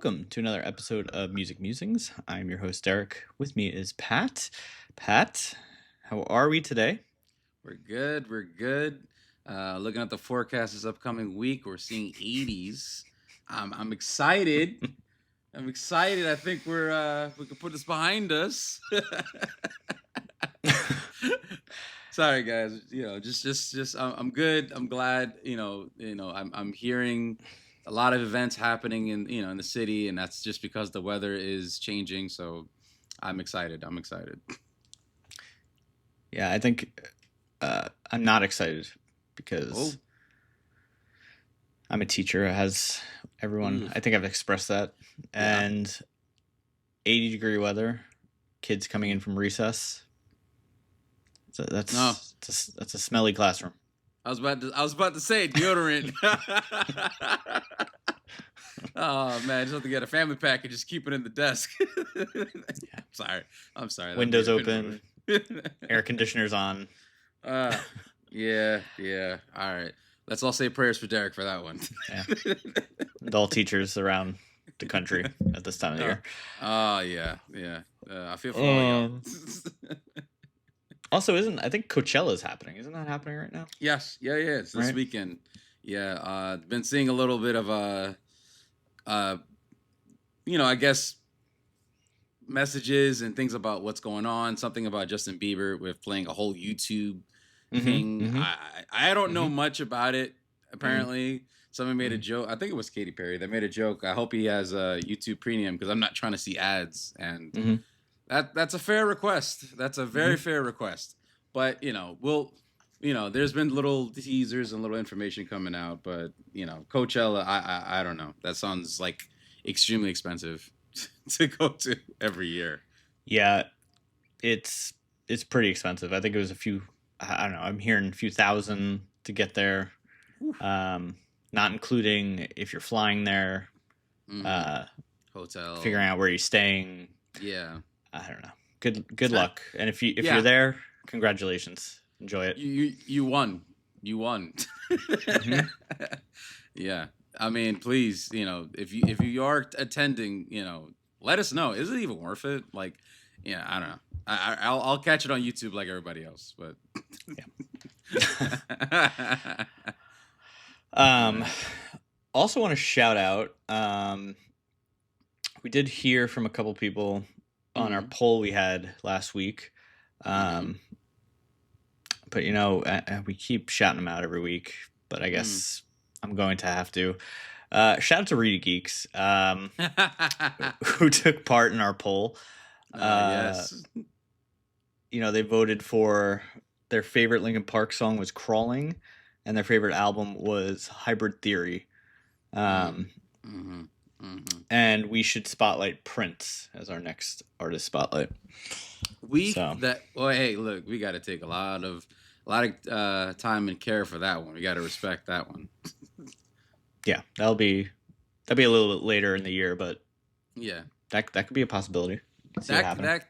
welcome to another episode of Music Musings. I'm your host, Derek. With me is Pat. Pat, how are we today? We're good. We're good. Looking at the forecast this upcoming week, we're seeing 80s. I'm excited. I'm excited. I think we can put this behind us. Sorry, guys. Just. I'm good. I'm glad. I'm hearing a lot of events happening in the city, and that's just because the weather is changing. So, I'm excited. I'm excited. Yeah, I think I'm not excited because I'm a teacher, as everyone, I think I've expressed that. And 80-degree weather, kids coming in from recess. So that's a smelly classroom. I was about to say deodorant. Oh man, just have to get a family pack and just keep it in the desk. I'm sorry. Windows open, air conditioners on. Yeah. All right. Let's all say prayers for Derek for that one. Yeah. And all teachers around the country at this time of the year. Oh yeah. I feel for all y'all. Also, I think Coachella is happening? Isn't that happening right now? Yes. Yeah. It's this weekend. Yeah. Been seeing a little bit of I guess messages and things about what's going on. Something about Justin Bieber with playing a whole YouTube thing. Mm-hmm. I don't know much about it. Apparently, someone made a joke. I think it was Katy Perry that made a joke. I hope he has a YouTube Premium because I'm not trying to see ads. And that's a fair request. That's a very fair request. But there's been little teasers and little information coming out. But Coachella, I don't know. That sounds like extremely expensive to go to every year. Yeah, it's pretty expensive. I think it was a few. I don't know. I'm hearing a few thousand to get there, not including if you're flying there, hotel, figuring out where you're staying. Yeah, I don't know. Good luck. And if you're there, congratulations. Enjoy it. You won. Yeah. I mean, please, if you are attending, let us know. Is it even worth it? Like, yeah, I don't know. I'll catch it on YouTube like everybody else, but also want to shout out. We did hear from a couple people on our poll we had last week. But we keep shouting them out every week. But I guess I'm going to have to. Shout out to Reedy Geeks, who took part in our poll. Yes. They voted for their favorite Linkin Park song was Crawling, and their favorite album was Hybrid Theory. And we should spotlight Prince as our next artist spotlight. Hey, look, we got to take a lot of time and care for that one. We got to respect that one. Yeah, that'll be a little bit later in the year, but yeah, that could be a possibility. I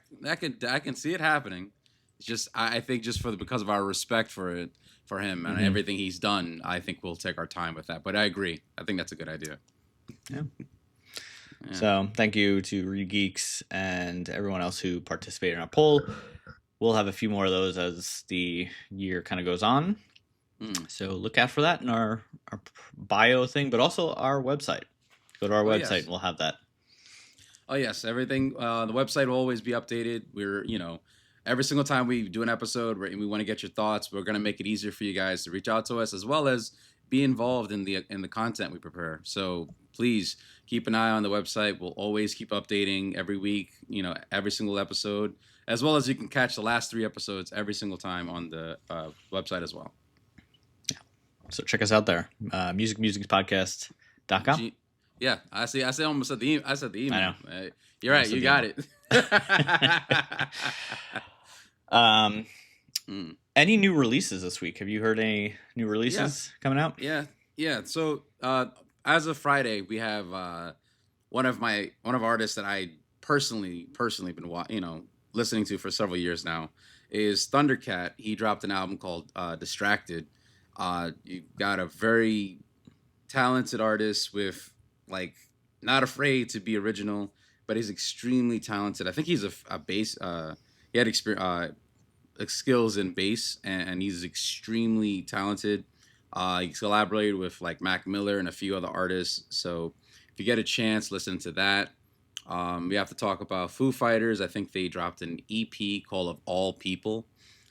can see it happening. It's just I think just because of our respect for him and everything he's done, I think we'll take our time with that. But I agree. I think that's a good idea. Yeah. So thank you to Reedy Geeks and everyone else who participated in our poll. We'll have a few more of those as the year kind of goes on. So look out for that in our bio thing, but also our website. Go to our website and we'll have that. Oh, yes. Everything. The website will always be updated. We're, every single time we do an episode and we want to get your thoughts, we're going to make it easier for you guys to reach out to us as well as be involved in the content we prepare. So please keep an eye on the website. We'll always keep updating every week, every single episode, as well as you can catch the last 3 episodes every single time on the website as well. Yeah. So check us out there. musicmusingspodcast.com. Yeah, I see. I almost said the email. I know. You're right. You got it. Any new releases this week? Have you heard any new releases coming out? Yeah. So as of Friday, we have one of artists that I personally been listening to for several years now is Thundercat. He dropped an album called Distracted. You got a very talented artist with not afraid to be original, but he's extremely talented. I think he's a bass. He had skills in bass, and he's extremely talented. He's collaborated with like Mac Miller and a few other artists. So if you get a chance, listen to that. We have to talk about Foo Fighters. I think they dropped an EP called "Of All People."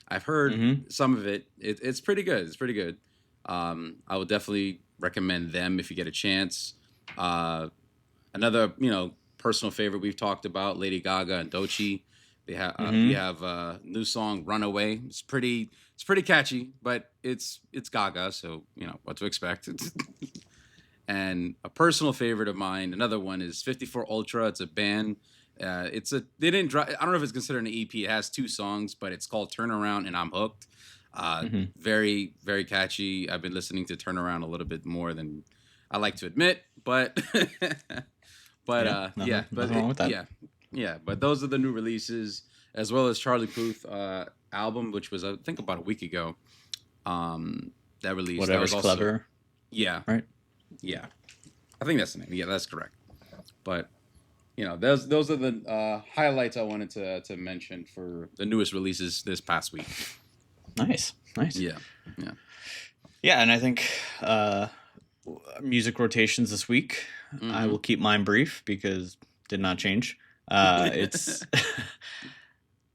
I've heard some of it. It's pretty good. It's pretty good. I would definitely recommend them if you get a chance. Another, personal favorite we've talked about, Lady Gaga and Doechii. We have a new song, "Runaway." It's pretty catchy, but it's Gaga, so what to expect. And a personal favorite of mine, another one, is 54 Ultra. It's a band. They didn't drop. I don't know if it's considered an EP. It has 2 songs, but it's called "Turn Around" and "I'm Hooked." Very, very catchy. I've been listening to "Turn Around" a little bit more than I like to admit, but nothing wrong with that. Yeah. But those are the new releases, as well as Charlie Puth album, which was I think about a week ago. That released. Whatever's that was also, clever. Yeah. Right. Yeah. I think that's the name. Yeah, that's correct. But those are the highlights I wanted to mention for the newest releases this past week. Nice. Yeah. And I think music rotations this week. I will keep mine brief because did not change. It's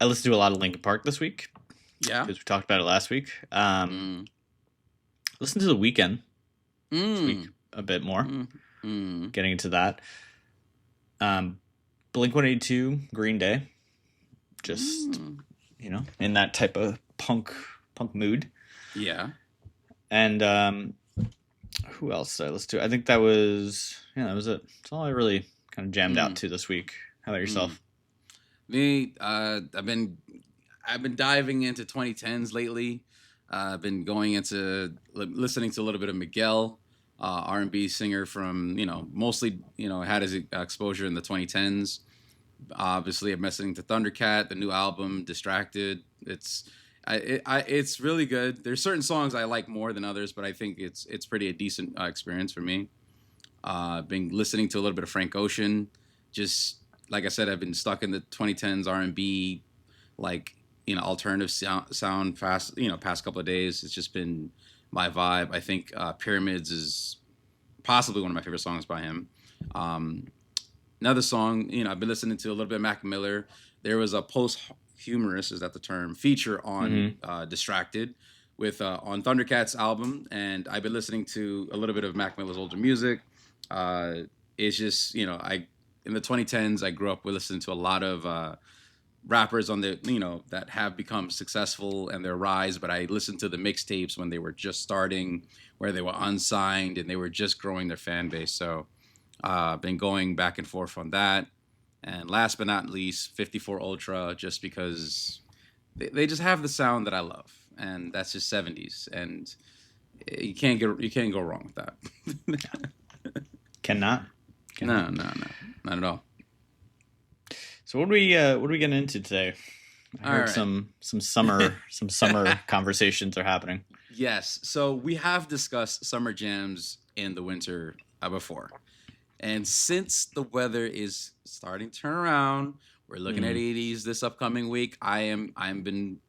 I listened to a lot of Linkin Park this week. Yeah, because we talked about it last week. Listen to The Weeknd this week a bit more. Getting into that. Blink-182, Green Day. Just in that type of punk mood. Yeah. And who else did I listen to? I think that was it. That's all I really kind of jammed out to this week. How about yourself? Me, I've been diving into 2010s lately. I've been going into listening to a little bit of Miguel, R&B singer from mostly had his exposure in the 2010s. Obviously, I'm listening to Thundercat, the new album, Distracted. It's really good. There's certain songs I like more than others, but I think it's pretty a decent experience for me. Been listening to a little bit of Frank Ocean. Just like I said, I've been stuck in the 2010s R&B, alternative sound past couple of days. It's just been my vibe. I think Pyramids is possibly one of my favorite songs by him. Another song, I've been listening to a little bit of Mac Miller. There was a posthumous, is that the term, feature on Distracted with on Thundercat's album, and I've been listening to a little bit of Mac Miller's older music. It's just, in the 2010s, I grew up with listening to a lot of rappers on the, that have become successful and their rise, but I listened to the mixtapes when they were just starting, where they were unsigned and they were just growing their fan base. So I've been going back and forth on that. And last but not least, 54 Ultra, just because they just have the sound that I love, and that's just 70s, and you can't go wrong with that. Cannot. No, not at all. So what are we getting into today? I heard some summer conversations are happening. Yes. So we have discussed summer jams in the winter before. And since the weather is starting to turn around, we're looking at 80s this upcoming week. I've been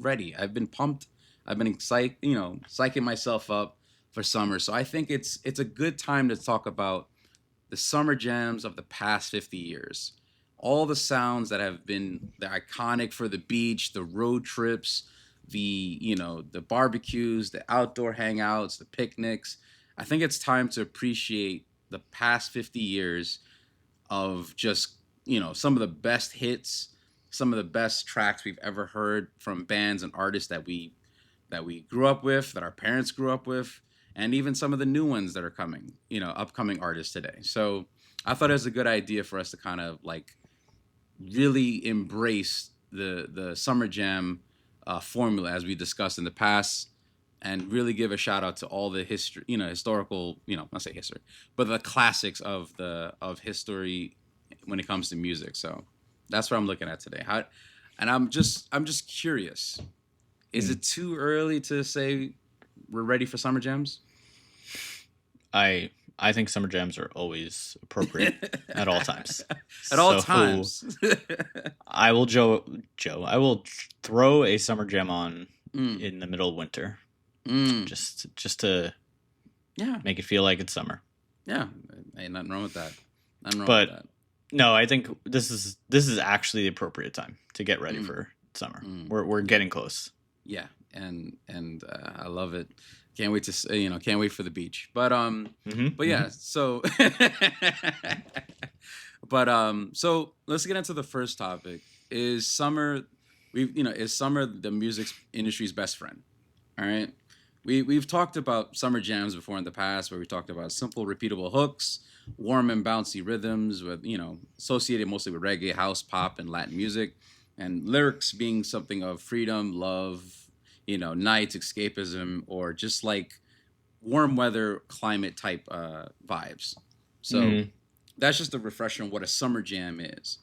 ready. I've been pumped. I've been excited, psyching myself up for summer. So I think it's a good time to talk about the summer jams of the past 50 years. All the sounds that have been the iconic for the beach, the road trips, the barbecues, the outdoor hangouts, the picnics. I think it's time to appreciate the past 50 years of just, some of the best hits, some of the best tracks we've ever heard from bands and artists that we grew up with, that our parents grew up with, and even some of the new ones that are coming, upcoming artists today. So I thought it was a good idea for us to kind of really embrace the Summer Jam formula as we discussed in the past, and really give a shout out to all the history, historical, not say history, but the classics of history when it comes to music. So that's what I'm looking at today. And I'm just curious, is it too early to say we're ready for Summer Jams? I I think summer jams are always appropriate at all times. At all times. I will I will throw a summer jam on in the middle of winter. Just to make it feel like it's summer. Yeah. Ain't nothing wrong with that. No, I think this is actually the appropriate time to get ready for summer. We're getting close. Yeah. And I love it. Can't wait to can't wait for the beach. But so so let's get into the first topic. Is summer the music industry's best friend? All right. We've talked about summer jams before in the past, where we talked about simple repeatable hooks, warm and bouncy rhythms with, associated mostly with reggae, house, pop, and Latin music, and lyrics being something of freedom, love, nights, escapism, or just like warm weather climate type vibes. So that's just a refresher on what a summer jam is.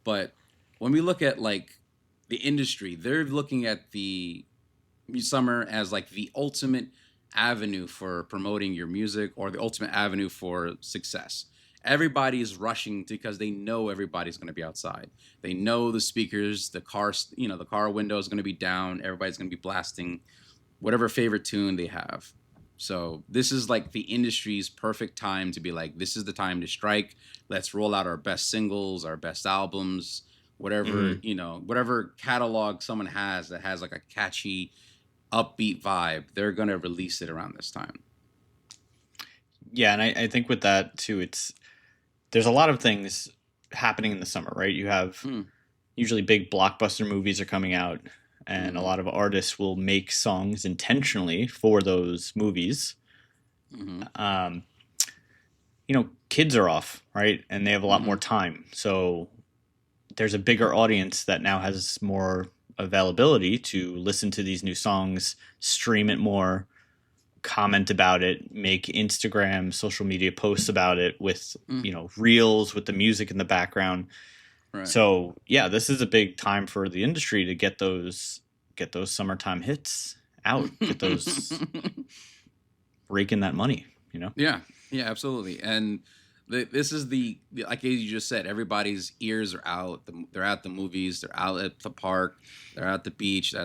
But when we look at like the industry, they're looking at the summer as like the ultimate avenue for promoting your music, or the ultimate avenue for success. Everybody is rushing because they know everybody's going to be outside. They know the speakers, the car window is going to be down. Everybody's going to be blasting whatever favorite tune they have. So this is like the industry's perfect time to be like, this is the time to strike. Let's roll out our best singles, our best albums, whatever, whatever catalog someone has that has like a catchy, upbeat vibe. They're going to release it around this time. Yeah, and I think with that too, there's a lot of things happening in the summer, right? You have usually big blockbuster movies are coming out, and a lot of artists will make songs intentionally for those movies. Kids are off, right? And they have a lot more time. So there's a bigger audience that now has more availability to listen to these new songs, stream it more, comment about it, make Instagram, social media posts about it with, reels with the music in the background. Right. So yeah, this is a big time for the industry to get those summertime hits out, get those raking that money, Yeah, absolutely. And this is like you just said, everybody's ears are out. They're at the movies, they're out at the park, they're at the beach,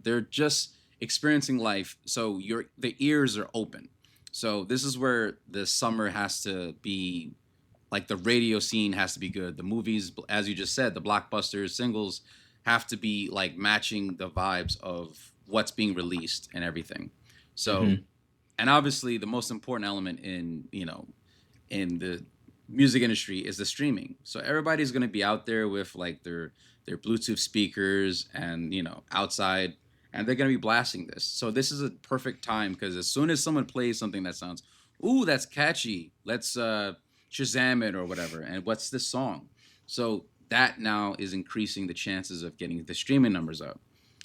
they're just experiencing life. So the ears are open. So this is where the summer has to be, like the radio scene has to be good. The movies, as you just said, the blockbusters, singles have to be like matching the vibes of what's being released and everything. So, and obviously the most important element in the music industry is the streaming. So everybody's going to be out there with like their Bluetooth speakers and, outside, and they're going to be blasting this. So this is a perfect time, because as soon as someone plays something that sounds, ooh, that's catchy, let's Shazam it or whatever. And what's this song? So that now is increasing the chances of getting the streaming numbers up.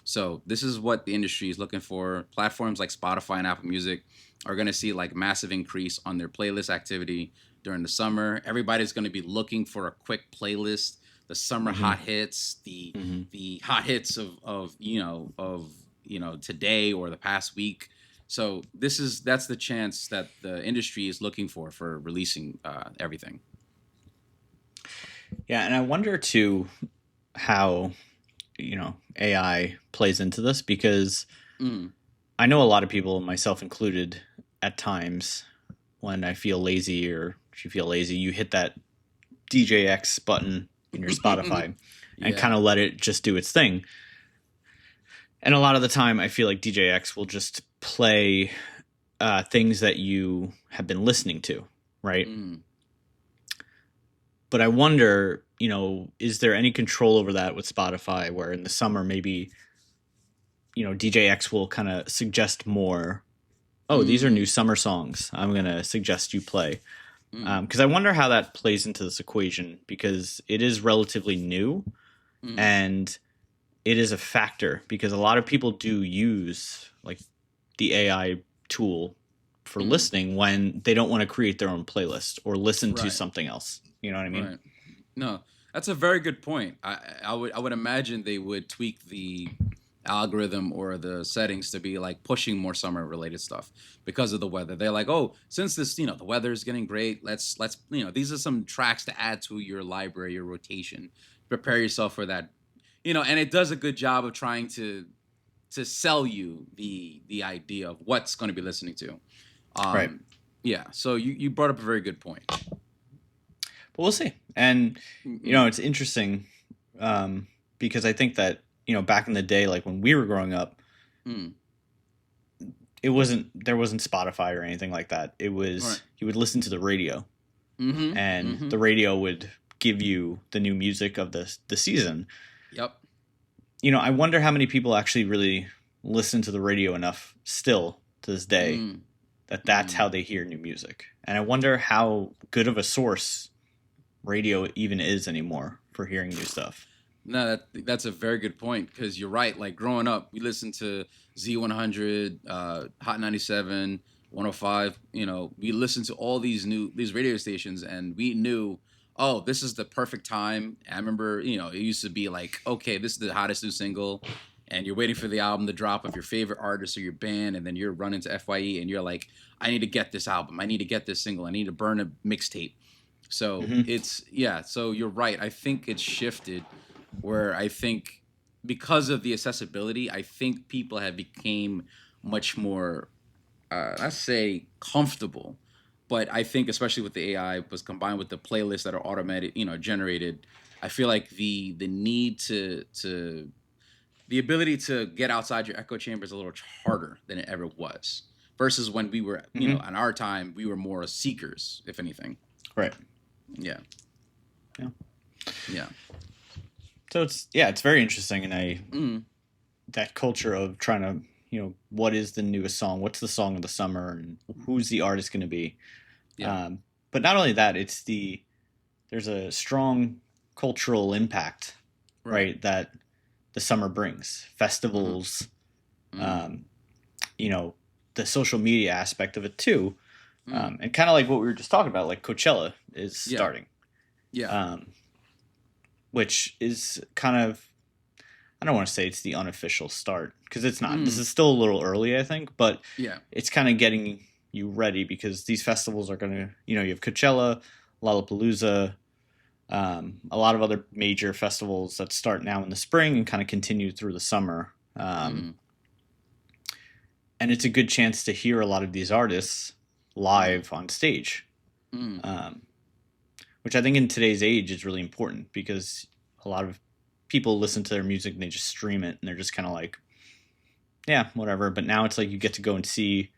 So this is what the industry is looking for. Platforms like Spotify and Apple Music are going to see like massive increase on their playlist activity during the summer. Everybody's going to be looking for a quick playlist, the summer hot hits, the hot hits of today or the past week. So that's the chance that the industry is looking for releasing everything. Yeah, and I wonder too how AI plays into this, because I know a lot of people, myself included, at times when I feel lazy, or if you feel lazy, you hit that DJX button in your Spotify and kind of let it just do its thing. And a lot of the time I feel like DJX will just play things that you have been listening to, right? But I wonder, is there any control over that with Spotify, where in the summer maybe, DJX will kind of suggest more, these are new summer songs, I'm going to suggest you play. Because I wonder how that plays into this equation, because it is relatively new and it is a factor, because a lot of people do use like the AI tool for listening when they don't want to create their own playlist or listen to something else. You know what I mean? Right. No, that's a very good point. I would imagine they would tweak the algorithm or the settings to be like pushing more summer related stuff because of the weather. They're like, oh, since this, the weather is getting great, let's these are some tracks to add to your library, your rotation. Prepare yourself for that. And it does a good job of trying to sell you the idea of what's going to be listening to. Right. Yeah. So you brought up a very good point. But we'll see. And, it's interesting because I think that, back in the day, like when we were growing up, there wasn't Spotify or anything like that. It was, you would listen to the radio and the radio would give you the new music of the season. Yep. I wonder how many people actually really listen to the radio enough still to this day that's how they hear new music. And I wonder how good of a source radio even is anymore for hearing new stuff. No, that's a very good point, because you're right. Like growing up, we listened to Z100, Hot 97, 105. We listened to all these radio stations, and we knew, oh, this is the perfect time. I remember, it used to be like, okay, this is the hottest new single, and you're waiting for the album to drop of your favorite artist or your band, and then you're running to FYE, and you're like, I need to get this album. I need to get this single. I need to burn a mixtape. So so you're right. I think it's shifted where I think because of the accessibility, I think people have became much more, let's say, comfortable. But I think especially with the AI was combined with the playlists that are automated, generated, I feel like the need the ability to get outside your echo chamber is a little harder than it ever was. Versus when we were, in our time, we were more seekers, if anything. Right. Yeah. So it's very interesting, and that culture of trying to, what is the newest song? What's the song of the summer? And who's the artist going to be? Yeah. But not only that, there's a strong cultural impact, right? That the summer brings. Festivals, the social media aspect of it too. And kind of like what we were just talking about, like Coachella is starting. Yeah. Which is kind of, I don't want to say it's the unofficial start, because it's not. This is still a little early, I think, but it's kind of getting you ready, because these festivals are going to, you have Coachella, Lollapalooza, a lot of other major festivals that start now in the spring and kind of continue through the summer. And it's a good chance to hear a lot of these artists live on stage. Which I think in today's age is really important, because a lot of people listen to their music and they just stream it and they're just kind of like, yeah, whatever. But now it's like you get to go and see,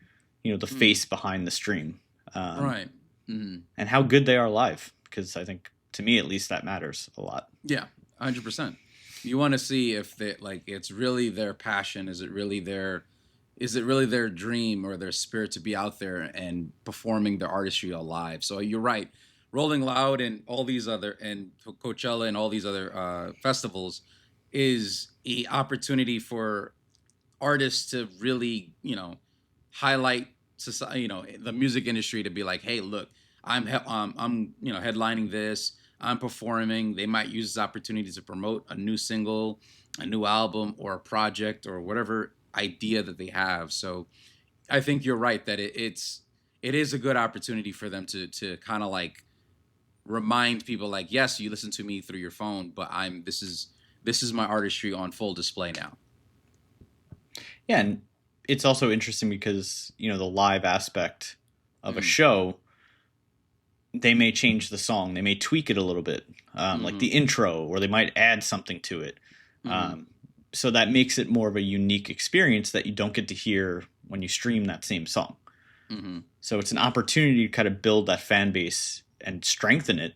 the face behind the stream. Right. And how good they are live, because I think, to me at least, that matters a lot. Yeah, 100%. You want to see if it's really their passion. Is it really their dream or their spirit to be out there and performing their artistry alive? So you're right. Rolling Loud and all these other, and Coachella and all these other festivals is an opportunity for artists to really, highlight society, the music industry, to be like, hey, look, I'm headlining this, I'm performing. They might use this opportunity to promote a new single, a new album, or a project, or whatever idea that they have. So I think you're right that it is a good opportunity for them to kind of like remind people, like, yes, you listen to me through your phone, but this is my artistry on full display now. Yeah, and it's also interesting because, the live aspect of a show, they may change the song, they may tweak it a little bit, like the intro, or they might add something to it. So that makes it more of a unique experience that you don't get to hear when you stream that same song. So it's an opportunity to kind of build that fan base and strengthen it,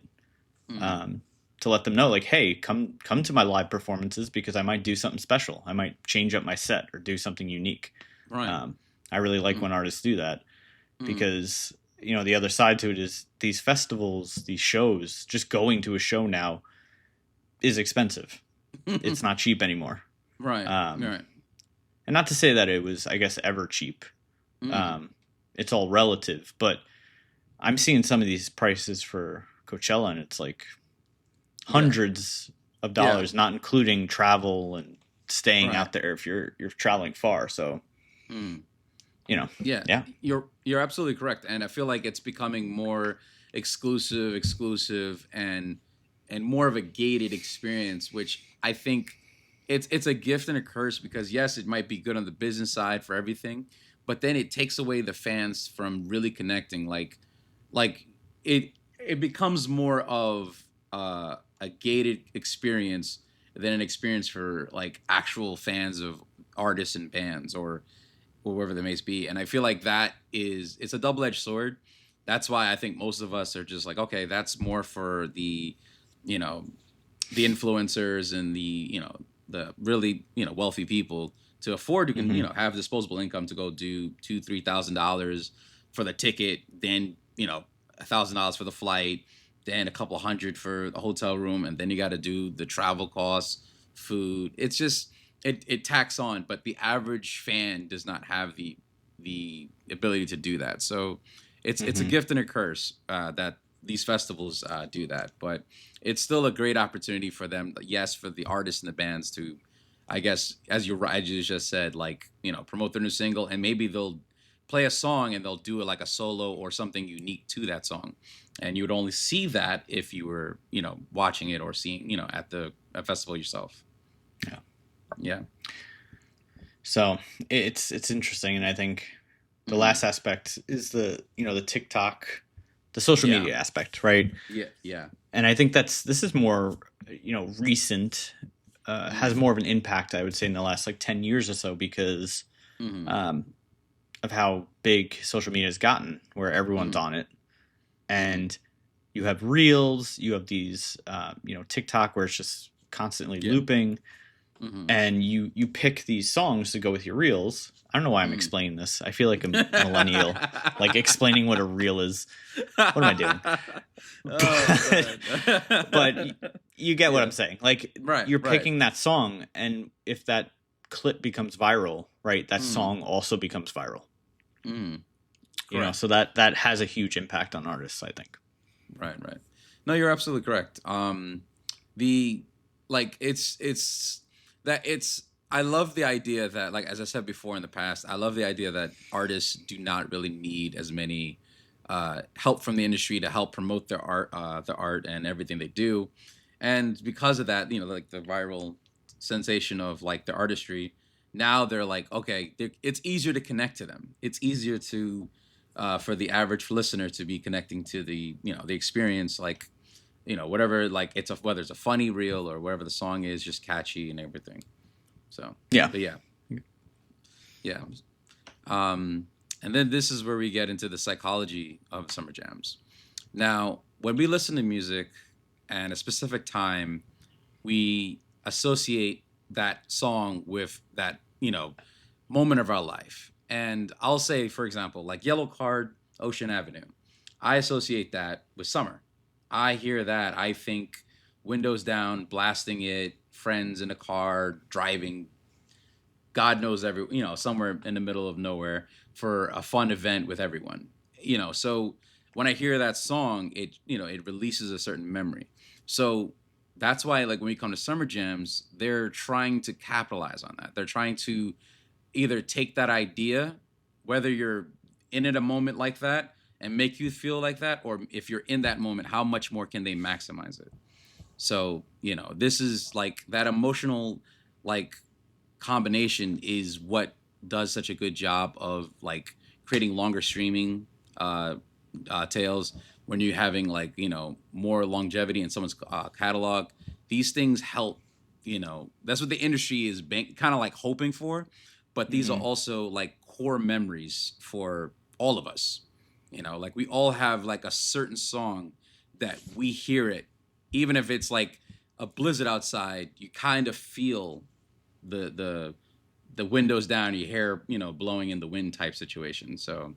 to let them know, like, hey, come to my live performances, because I might do something special. I might change up my set or do something unique. Right. I really like when artists do that, because, the other side to it is these festivals, these shows, just going to a show now is expensive. It's not cheap anymore. Right. And not to say that it was, I guess, ever cheap. It's all relative, but I'm seeing some of these prices for Coachella, and it's like hundreds of dollars, not including travel and staying out there if you're traveling far. So, you know, yeah, you're absolutely correct, and I feel like it's becoming more exclusive, and more of a gated experience, which I think it's a gift and a curse, because yes, it might be good on the business side for everything, but then it takes away the fans from really connecting. Like it becomes more of a gated experience than an experience for like actual fans of artists and bands, or whoever they may be. And I feel like it's a double-edged sword. That's why I think most of us are just like, okay, that's more for the, you know, the influencers and the really, wealthy people to afford to have disposable income to go do $2,000-$3,000 for the ticket, then $1,000 for the flight, then a couple hundred for the hotel room, and then you got to do the travel costs, food. It's just it tacks on, but the average fan does not have the ability to do that. So it's a gift and a curse that these festivals do that, but it's still a great opportunity for them. Yes, for the artists and the bands to, I guess, as you just said, like, promote their new single, and maybe they'll play a song and they'll do it like a solo or something unique to that song, and you would only see that if you were watching it or seeing at the festival yourself. Yeah. So it's interesting, and I think the last aspect is the TikTok, the social media aspect, right? Yeah. And I think this is more recent, has more of an impact, I would say, in the last like 10 years or so, because of how big social media has gotten, where everyone's on it, and you have reels, you have these TikTok where it's just constantly looping. And you pick these songs to go with your reels. I don't know why I'm explaining this. I feel like a millennial, like explaining what a reel is. What am I doing? But you get what I'm saying. Like, you're picking that song, and if that clip becomes viral, right, that song also becomes viral. So that has a huge impact on artists, I think. Right. No, you're absolutely correct. I love the idea that, like, as I said before in the past, I love the idea that artists do not really need as many help from the industry to help promote their art and everything they do. And because of that, like the viral sensation of like their artistry, now they're like, okay, it's easier to connect to them. It's easier to for the average listener to be connecting to the the experience, like whatever, like whether it's a funny reel or whatever the song is, just catchy and everything. So yeah. And then this is where we get into the psychology of summer jams. Now, when we listen to music and a specific time, we associate that song with that moment of our life. And I'll say, for example, like Yellow Card, Ocean Avenue, I associate that with summer. I hear that, I think windows down, blasting it, friends in a car, driving, God knows somewhere in the middle of nowhere for a fun event with everyone. So when I hear that song, it releases a certain memory. So that's why, like, when we come to summer jams, they're trying to capitalize on that. They're trying to either take that idea, whether you're in it a moment like that, and make you feel like that, or if you're in that moment, how much more can they maximize it? So, this is like that emotional, like, combination is what does such a good job of like creating longer streaming tails when you're having like, more longevity in someone's catalog. These things help, that's what the industry is kind of like hoping for, but these are also like core memories for all of us. Like we all have like a certain song that we hear it, even if it's like a blizzard outside, you kind of feel the windows down, your hair, blowing in the wind type situation. So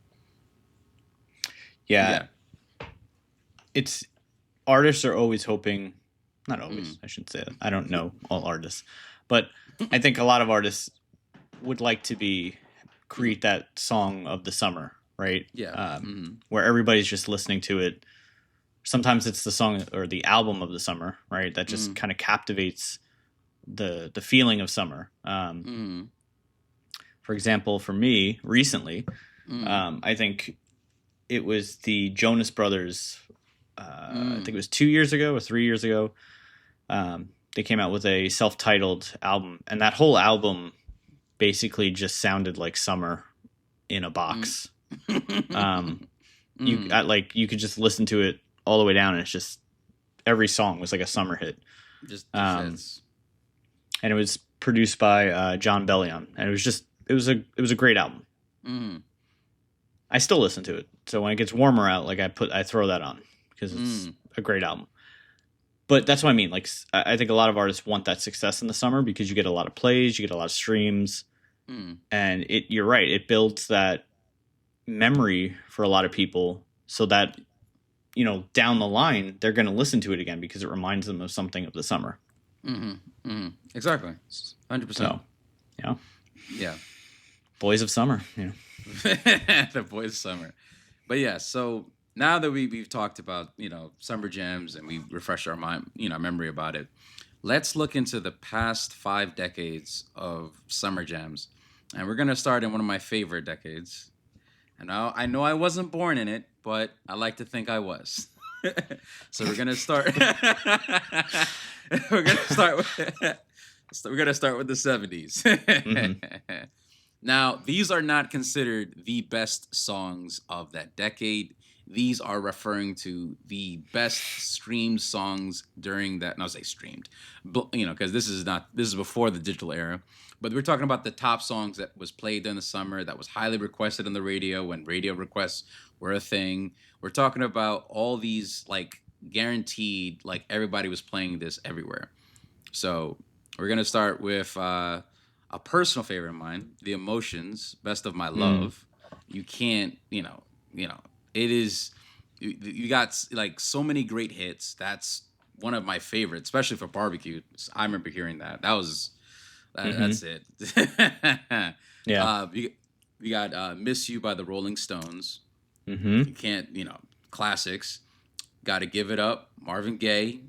yeah. It's artists are always hoping, not always, I shouldn't say that. I don't know all artists, but I think a lot of artists would like to create that song of the summer, right? Yeah. Where everybody's just listening to it. Sometimes it's the song or the album of the summer, right? That just kind of captivates the feeling of summer. For example, for me recently, I think it was the Jonas Brothers. I think it was 2 years ago or 3 years ago. They came out with a self-titled album, and that whole album basically just sounded like summer in a box. You could just listen to it all the way down, and it's just every song was like a summer hit. And it was produced by John Bellion, and it was a great album. I still listen to it, so when it gets warmer out, like I throw that on because it's a great album. But that's what I mean. Like, I think a lot of artists want that success in the summer because you get a lot of plays, you get a lot of streams, and you're right. It builds that memory for a lot of people, so that down the line they're going to listen to it again because it reminds them of something of the summer. Exactly, 100%. So, yeah, boys of summer. The boys of summer. But yeah, so now that we've talked about summer jams and we refreshed our mind, memory about it, let's look into the past 5 decades of summer jams, and we're gonna start in one of my favorite decades. And I know I wasn't born in it, but I like to think I was. So we're gonna start. We're gonna start with the 70s. Now, these are not considered the best songs of that decade. These are referring to the best streamed songs during that. And I'll say streamed, but, because this is before the digital era. But we're talking about the top songs that was played during the summer, that was highly requested on the radio when radio requests were a thing. We're talking about all these, like, guaranteed, like, everybody was playing this everywhere. So we're going to start with a personal favorite of mine, The Emotions, Best of My Love. You can't, it is, you got, like, so many great hits. That's one of my favorites, especially for barbecue. I remember hearing that. That's it. Yeah. You got Miss You by the Rolling Stones. You can't, classics. Gotta Give It Up, Marvin Gaye.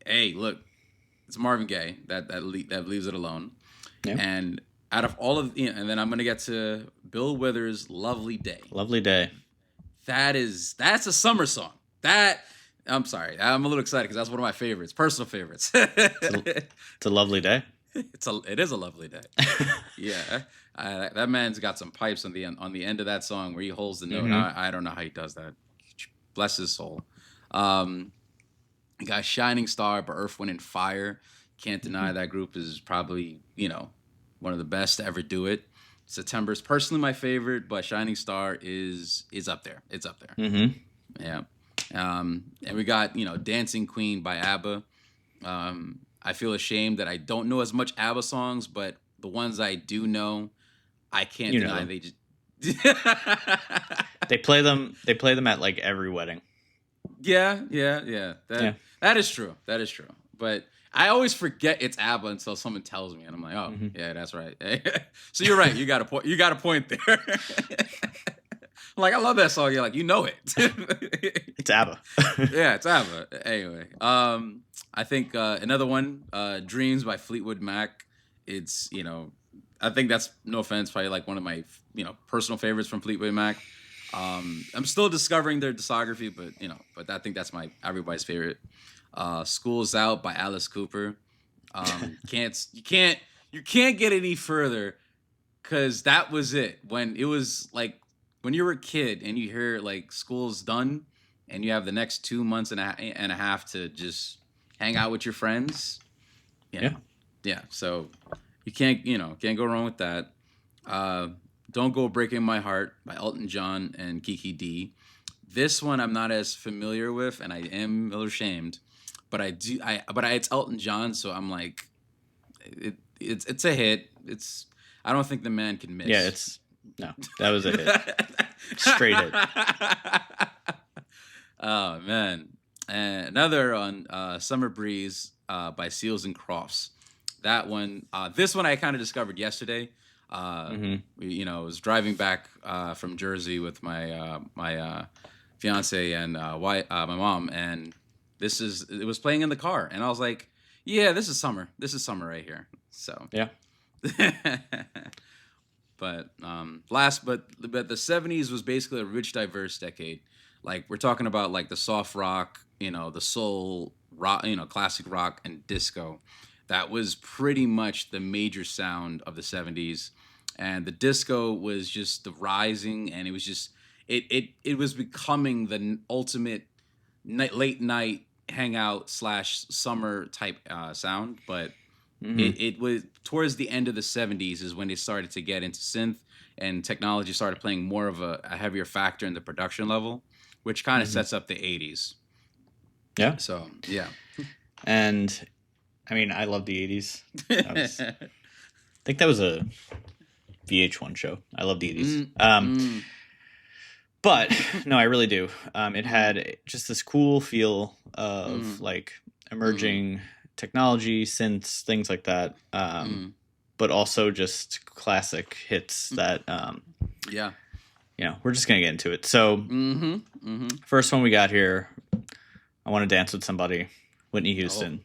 Hey, look, it's Marvin Gaye. That leaves it alone. Yeah. And out of all of, and then I'm gonna get to Bill Withers' Lovely Day. Lovely Day. That's a summer song. I'm sorry, I'm a little excited because that's one of my favorites, personal favorites. It's a lovely day. It is a lovely day. Yeah, that man's got some pipes on the end of that song where he holds the note. I don't know how he does that. Bless his soul. You got Shining Star by Earth, Wind and Fire. Can't deny that group is probably one of the best to ever do it. September's personally my favorite, but Shining Star is up there. It's up there. Yeah. And we got Dancing Queen by ABBA. I feel ashamed that I don't know as much ABBA songs, but the ones I do know, I can't deny they just they play them at like every wedding. Yeah. That is true. But I always forget it's ABBA until someone tells me, and I'm like, oh, yeah, that's right. So you're right. You got a point. You got a point there. I'm like, I love that song. You're like, it. It's ABBA. Yeah, it's ABBA. Anyway, I think another one, Dreams by Fleetwood Mac. It's, I think that's, no offense, probably like one of my, personal favorites from Fleetwood Mac. I'm still discovering their discography, but I think that's everybody's favorite. School's Out by Alice Cooper. You can't get any further, because that was it. When it was like, when you were a kid and you hear like school's done and you have the next 2 months and a half to just hang out with your friends. Yeah. So you can't go wrong with that. Don't Go Breaking My Heart by Elton John and Kiki D. This one I'm not as familiar with, and I am a little ashamed, but it's Elton John, so I'm like, it's a hit. I don't think the man can miss. Yeah, that was a hit. Straight hit. Oh man. And another on Summer Breeze by Seals and Crofts. That one, this one I kind of discovered yesterday. I was driving back from Jersey with my fiance and my mom, and it was playing in the car, and I was like, Yeah, this is summer. This is summer right here. So Yeah. But but the 70s was basically a rich, diverse decade. Like we're talking about like the soft rock, the soul rock, classic rock and disco. That was pretty much the major sound of the 70s. And the disco was just the rising, and it was just it was becoming the ultimate late night hangout slash summer type sound. But it was towards the end of the 70s is when they started to get into synth, and technology started playing more of a heavier factor in the production level, which kind of sets up the 80s. Yeah. So, yeah. And I mean, I love the 80s. I think that was a VH1 show. I love the 80s. But no, I really do. It had just this cool feel of like emerging technology, synths, things like that. But also just classic hits that, we're just going to get into it. So first one we got here, I Want to Dance with Somebody, Whitney Houston.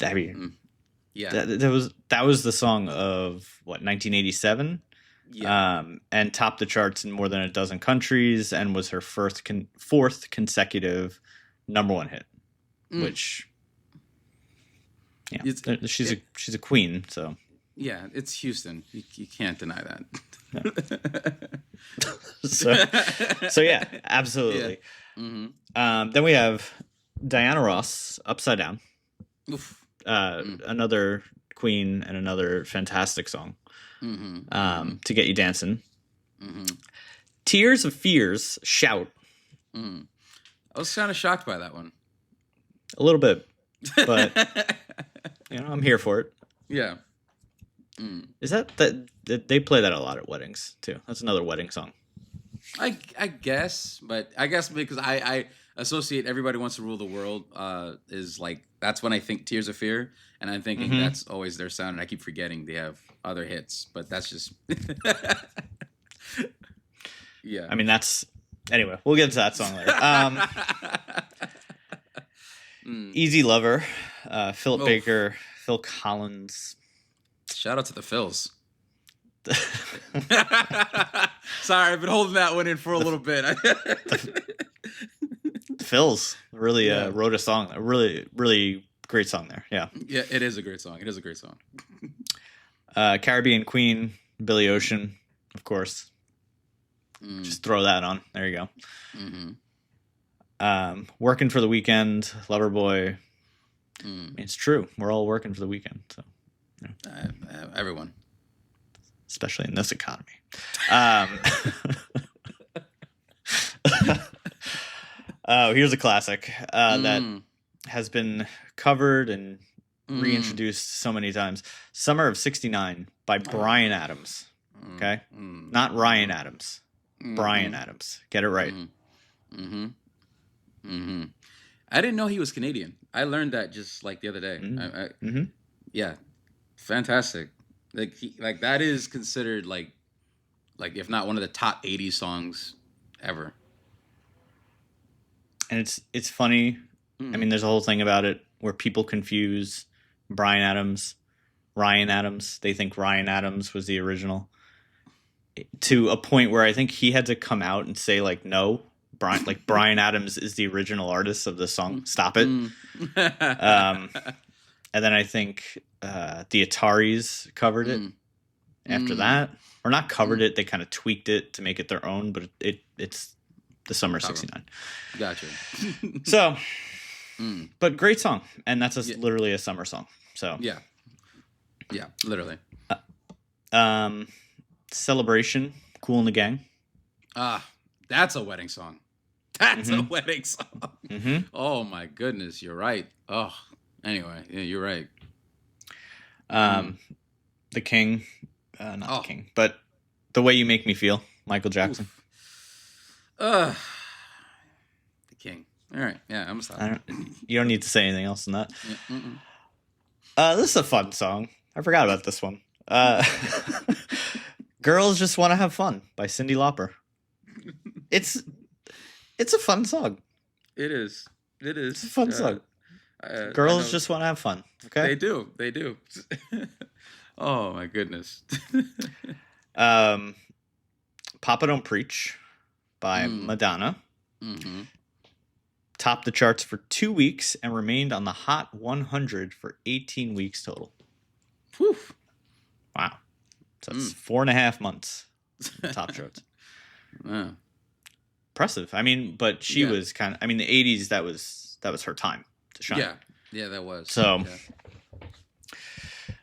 Yeah. That was the song of, 1987? Yeah. And topped the charts in more than a dozen countries and was her fourth consecutive number one hit, which... Yeah, she's a queen. So yeah, it's Houston. You can't deny that. so yeah, absolutely. Yeah. Then we have Diana Ross, Upside Down. Oof. Another queen and another fantastic song. To get you dancing. Tears of Fears, Shout. I was kind of shocked by that one. A little bit, but. I'm here for it. Yeah. Is that they play that a lot at weddings too? That's another wedding song. I guess, but I guess because I associate Everybody Wants to Rule the World is like that's when I think Tears of Fear, and I'm thinking that's always their sound, and I keep forgetting they have other hits, but that's just yeah. I mean anyway. We'll get into that song later. Easy Lover. Philip Baker, Phil Collins. Shout out to the Phils. Sorry, I've been holding that one in for a little bit. Phils really wrote a song, a really, really great song there. Yeah. Yeah, it is a great song. It is a great song. Caribbean Queen, Billy Ocean, of course. Just throw that on. There you go. Working for the Weekend, Loverboy. It's true. We're all working for the weekend. So, everyone, especially in this economy. Here's a classic that has been covered and reintroduced so many times. Summer of '69 by Bryan Adams. Okay, not Ryan Adams. Bryan Adams. Get it right. I didn't know he was Canadian. I learned that just like the other day. Yeah, fantastic. Like that is considered like if not one of the top 80 songs ever. And it's funny. I mean, there's a whole thing about it where people confuse Bryan Adams, Ryan Adams. They think Ryan Adams was the original. To a point where I think he had to come out and say like, no. Bryan Adams is the original artist of the song. Stop it. And then I think the Ataris covered it after that, or not covered it. They kind of tweaked it to make it their own, but it's the Summer '69. Gotcha. So, but great song, and that's literally a summer song. So yeah, literally. Celebration, Kool and the Gang. That's a wedding song. That's a wedding song. Oh my goodness, you're right. Oh, anyway, yeah, you're right. The King, not the King, but The Way You Make Me Feel, Michael Jackson. The King. All right, yeah, I'm gonna stop. You don't need to say anything else than that. This is a fun song. I forgot about this one. Girls Just Want to Have Fun by Cyndi Lauper. It's a fun song. It is. It's a fun song. Girls just want to have fun. Okay. They do. They do. Oh my goodness. Papa Don't Preach by Madonna. Mm-hmm. Topped the charts for 2 weeks and remained on the Hot 100 for 18 weeks total. Whew. Wow. So that's 4.5 months top charts. Yeah. Impressive. I mean, but she was kind of, I mean, the 80s, that was her time to shine. Yeah. Yeah, that was. So, yeah.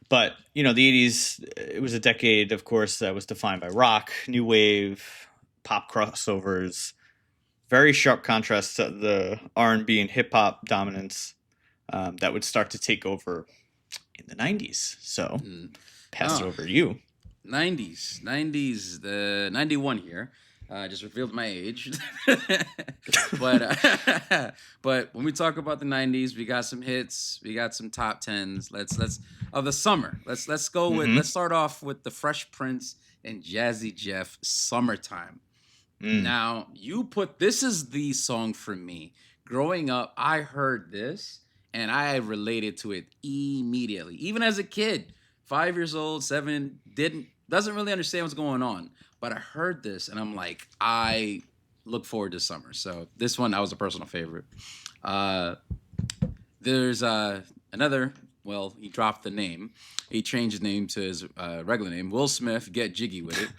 But, you know, the 80s, it was a decade, of course, that was defined by rock, new wave, pop crossovers, very sharp contrast to the R&B and hip-hop dominance that would start to take over in the 90s. So, pass it over to you. 90s, the 91 here. Just revealed my age. But when we talk about the 90s, we got some hits, we got some top 10s. Let's of the summer. Let's go with let's start off with the Fresh Prince and Jazzy Jeff, Summertime. Now, this is the song for me. Growing up, I heard this and I related to it immediately. Even as a kid, 5 years old, 7, doesn't really understand what's going on. But I heard this and I'm like, I look forward to summer. So this one, that was a personal favorite. There's another, well, he dropped the name. He changed his name to his regular name, Will Smith, Get Jiggy With It.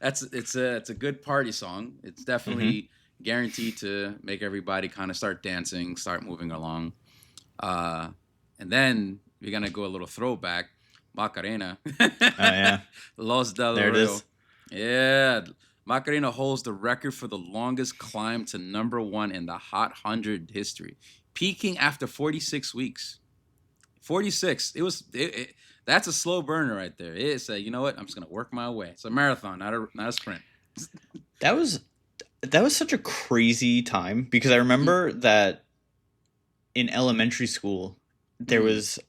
It's a good party song. It's definitely guaranteed to make everybody kind of start dancing, start moving along. And then we're going to go a little throwback. Macarena. Oh, yeah. Los Del There it Rio. is. Yeah. Macarena holds the record for the longest climb to #1 in the Hot 100 history, peaking after 46 weeks. 46. That's a slow burner right there. It's you know what? I'm just going to work my way. It's a marathon, not a sprint. That was such a crazy time because I remember that in elementary school there was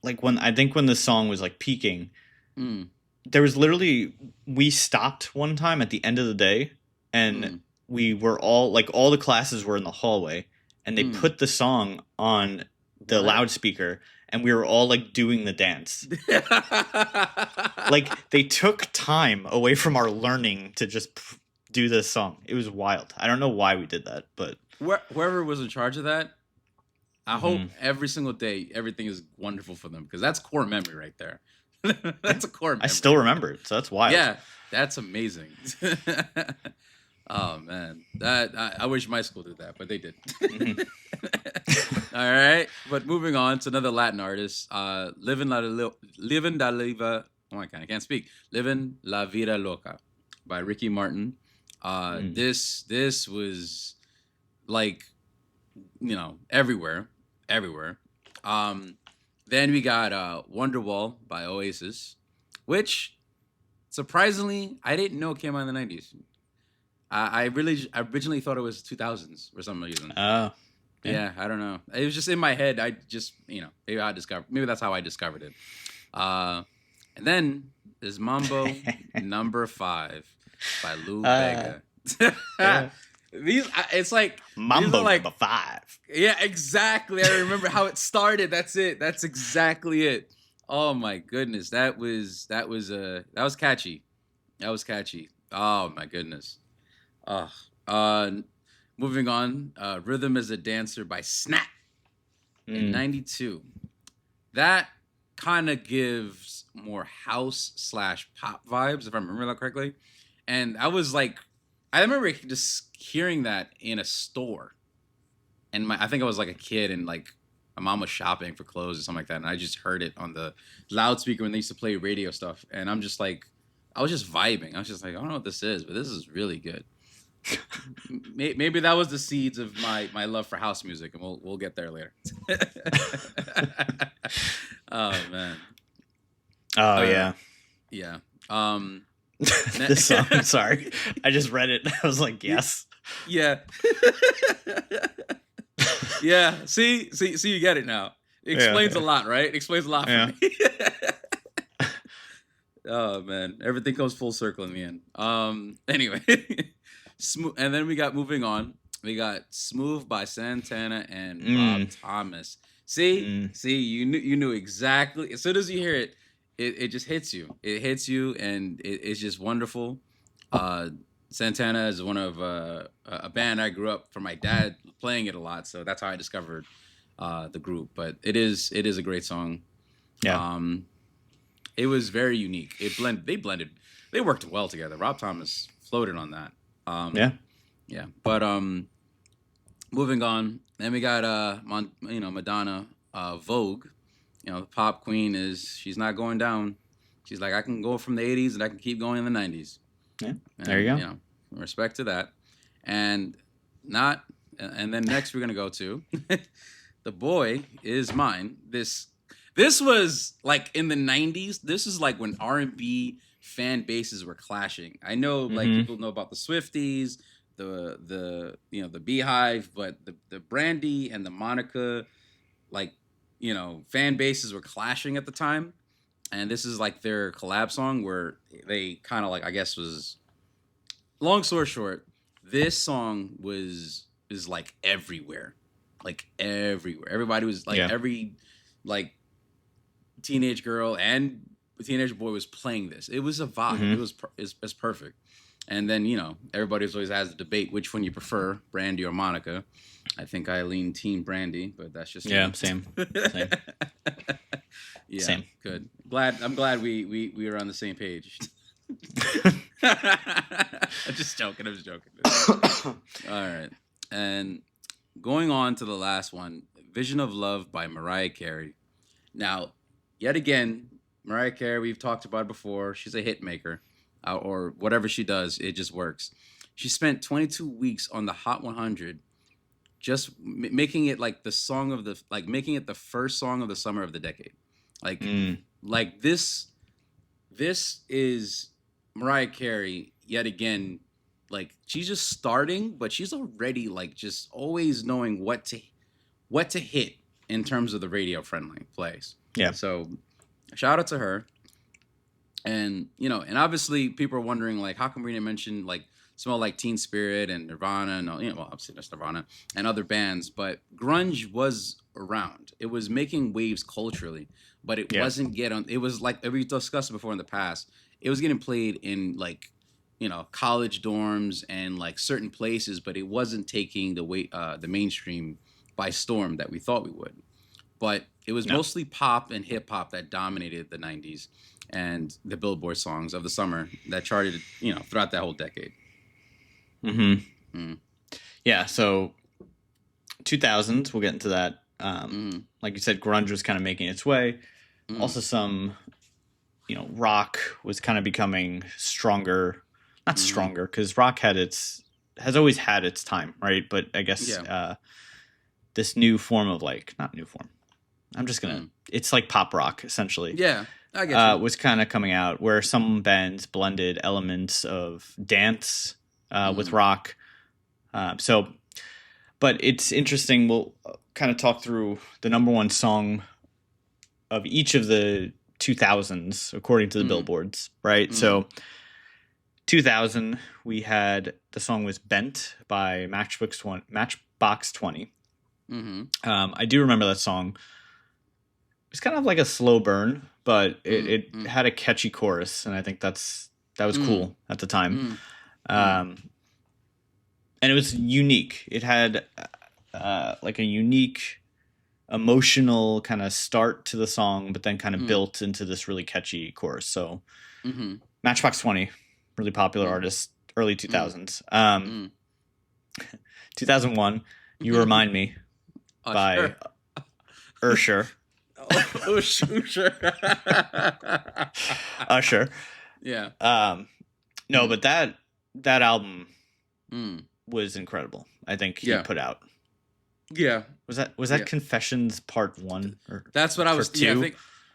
like when the song was like peaking, there was literally, we stopped one time at the end of the day and we were all the classes were in the hallway and they put the song on the loudspeaker and we were all like doing the dance. Like they took time away from our learning to just do this song. It was wild. I don't know why we did that, but whoever was in charge of that, I hope every single day everything is wonderful for them because that's core memory right there. That's a core memory. I still remember it, so that's wild. Yeah, that's amazing. Oh man, I wish my school did that, but they did. All right, but moving on to another Latin artist, Livin' La Vida. Oh my God, I can't speak. Livin' La Vida Loca by Ricky Martin. This was like, you know, everywhere. Then we got Wonderwall by Oasis, which surprisingly I didn't know came out in the 90s. I originally thought it was 2000s for some reason. Oh. Yeah, I don't know. It was just in my head. I just, maybe that's how I discovered it. And then there's Mambo #5 by Lou Bega. Yeah. It's like Mambo like, #5. Yeah, exactly. I remember how it started. That's it. That's exactly it. Oh my goodness, that was catchy. That was catchy. Oh my goodness. Moving on, Rhythm is a Dancer by Snap in 92. That kind of gives more house / pop vibes, if I remember that correctly. And I remember just hearing that in a store. And I think I was like a kid and like my mom was shopping for clothes or something like that. And I just heard it on the loudspeaker when they used to play radio stuff. And I'm just like, I was just vibing. I was just like, I don't know what this is, but this is really good. Maybe that was the seeds of my love for house music, and we'll get there later. Oh man. Oh yeah. Yeah. This song. I'm sorry, I just read it. I was like, yes. Yeah. Yeah. See, you get it now. It explains a lot, right? It explains a lot for me. Oh man, everything comes full circle in the end. Anyway. And then we got moving on. we got Smooth by Santana and Rob Thomas. See, you knew exactly. As soon as you hear it, it just hits you. It hits you, and it's just wonderful. Santana is one of a band I grew up from my dad playing it a lot, so that's how I discovered the group. But it is a great song. Yeah. It was very unique. They worked well together. Rob Thomas floated on that. Yeah. But moving on, then we got Madonna, Vogue. The pop queen she's not going down. She's like, I can go from the 80s and I can keep going in the 90s. Yeah. There you go. Respect to that. And then next we're gonna go to The Boy Is Mine. This was like in the 90s. This is like when R&B fan bases were clashing. I know like people know about the Swifties, the Beehive, but the Brandy and the Monica, like, fan bases were clashing at the time. And this is like their collab song where they kind of like, I guess was, long story short, this song is like everywhere. Like everywhere. Everybody was like, every like teenage girl and teenage boy was playing this. It was a vibe. It's perfect. And then, everybody always has the debate which one you prefer, Brandy or Monica. I think I lean team Brandy, but that's just same. Same. Yeah, same. Good. I'm glad we were on the same page. I'm just joking. All right. And going on to the last one, Vision of Love by Mariah Carey. Now, yet again, Mariah Carey, we've talked about it before. She's a hit maker, or whatever she does, it just works. She spent 22 weeks on the Hot 100, just making it like making it the first song of the summer of the decade. Like this is Mariah Carey yet again. Like, she's just starting, but she's already like just always knowing what to hit in terms of the radio friendly plays. Yeah. So shout out to her. And and obviously people are wondering like, how come we didn't mention like Smell Like Teen Spirit and Nirvana and obviously that's Nirvana and other bands, but grunge was around. It was making waves culturally, but it wasn't it was like we discussed before in the past. It was getting played in like college dorms and like certain places, but it wasn't taking the mainstream by storm that we thought we would. But it was mostly pop and hip hop that dominated the 90s and the Billboard songs of the summer that charted, throughout that whole decade. Yeah. So 2000s, we'll get into that. Like you said, grunge was kind of making its way. Also some, rock was kind of becoming stronger. Not stronger, because rock has always had its time, right? But I guess this new form of not new form. I'm just gonna. It's like pop rock essentially. Yeah, I get you. Was kind of coming out where some bands blended elements of dance with rock. But it's interesting. We'll kind of talk through the number one song of each of the 2000s according to the Billboards, right? So 2000, we had the song was "Bent" by Matchbox 20. I do remember that song. It was kind of like a slow burn, but it had a catchy chorus, and I think that was cool at the time. And it was unique. It had like a unique emotional kind of start to the song, but then kind of built into this really catchy chorus. So Matchbox 20, really popular artist, early 2000s. 2001, You Remind Me by Usher. Usher. Yeah. No, but that album was incredible. I think he put out. Yeah. Was that Confessions Part 1 or that's what I was 2? Yeah,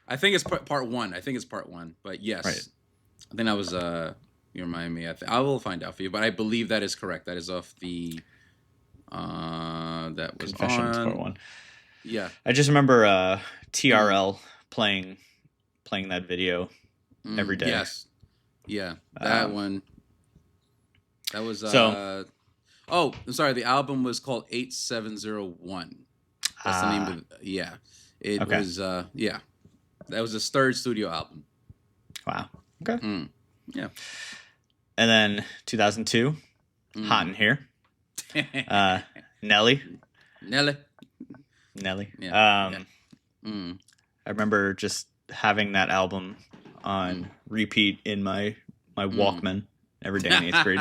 I think it's part 1. I think it's part 1. But yes. Right. I think that was You Remind Me. I will find out for you, but I believe that is correct. That is off the that was Confessions on Part 1. Yeah. I just remember TRL playing that video every day. Yes. Yeah. That one. That was so Oh, I'm sorry. The album was called 8701. That's the name of yeah. It Okay. was yeah. That was his third studio album. Wow. Okay. Yeah. And then 2002, Hot in Here. Nelly. Nelly. Yeah. I remember just having that album on repeat in my Walkman every day in 8th grade.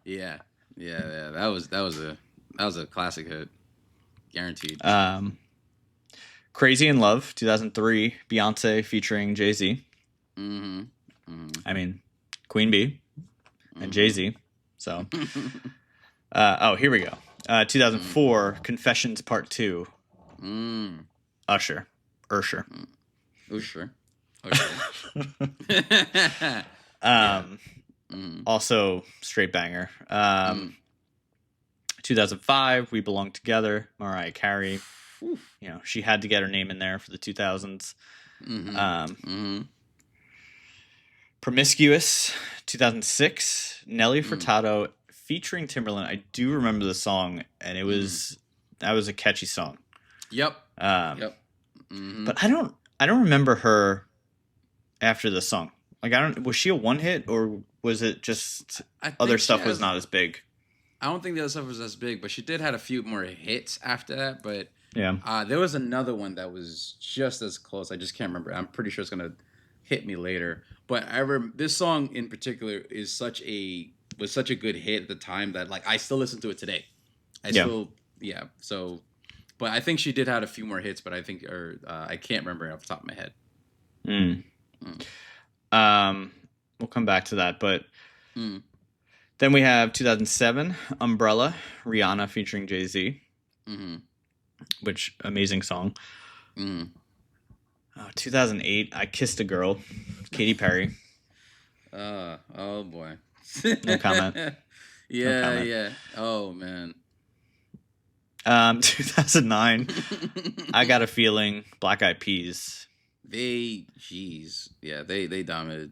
Yeah. That was a classic hit, guaranteed. Crazy in Love, 2003, Beyonce featuring Jay-Z. I mean, Queen Bee and Jay-Z. So, here we go. 2004, Confessions Part 2. Usher. Also straight banger. 2005, We Belong Together, Mariah Carey. You know, she had to get her name in there for the 2000s. Promiscuous, 2006, Nelly Furtado featuring Timbaland. I do remember the song, and that was a catchy song. Yep. But I don't remember her after the song. Like, was she a one hit, or was it just other stuff was not as big? I don't think the other stuff was as big, but she did had a few more hits after that. But yeah, there was another one that was just as close. I just can't remember. I'm pretty sure it's gonna hit me later. But this song in particular was such a good hit at the time that like I still listen to it today. So, but I think she did have a few more hits, but I think I can't remember off the top of my head. We'll come back to that, but then we have 2007, Umbrella, Rihanna featuring Jay-Z, which amazing song. 2008, I Kissed a Girl, Katy Perry. Oh boy. No comment. Yeah. Oh man. 2009, I Got a Feeling, Black Eyed Peas. They dominated.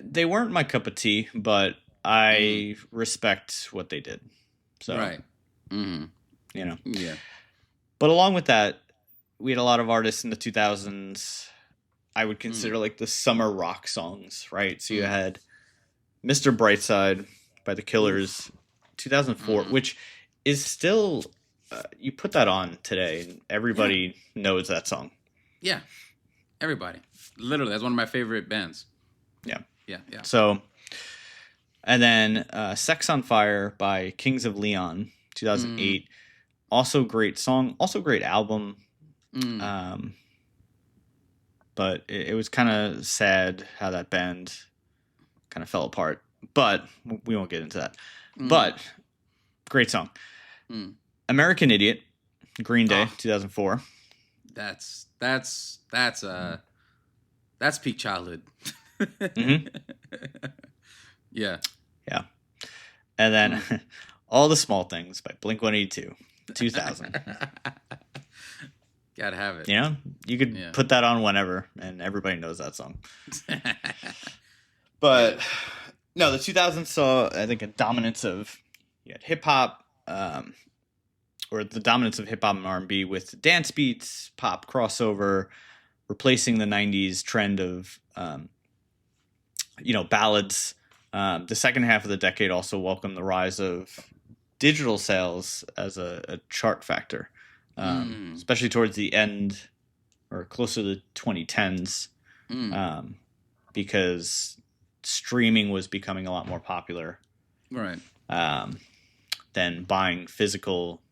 They weren't my cup of tea, but I respect what they did. So, right. You know. Yeah. But along with that, we had a lot of artists in the 2000s I would consider like the summer rock songs, right? So you had Mr. Brightside by The Killers, 2004, which is still, you put that on today and everybody knows that song. Yeah. Everybody. Literally, that's one of my favorite bands. Yeah. Yeah. So, and then Sex on Fire by Kings of Leon, 2008. Also great song, also great album. But it was kind of sad how that band kind of fell apart. But we won't get into that. But great song. American Idiot, Green Day, 2004. That's peak childhood. Yeah. And then All the Small Things by Blink-182, 2000. Gotta have it. You know, you could put that on whenever, and everybody knows that song. But no, the 2000s saw, I think, a dominance of hip hop, or the dominance of hip hop and R&B with dance beats, pop crossover, replacing the 90s trend of ballads. The second half of the decade also welcomed the rise of digital sales as a chart factor. Especially towards the end or closer to the 2010s, because streaming was becoming a lot more popular, right? Than buying physical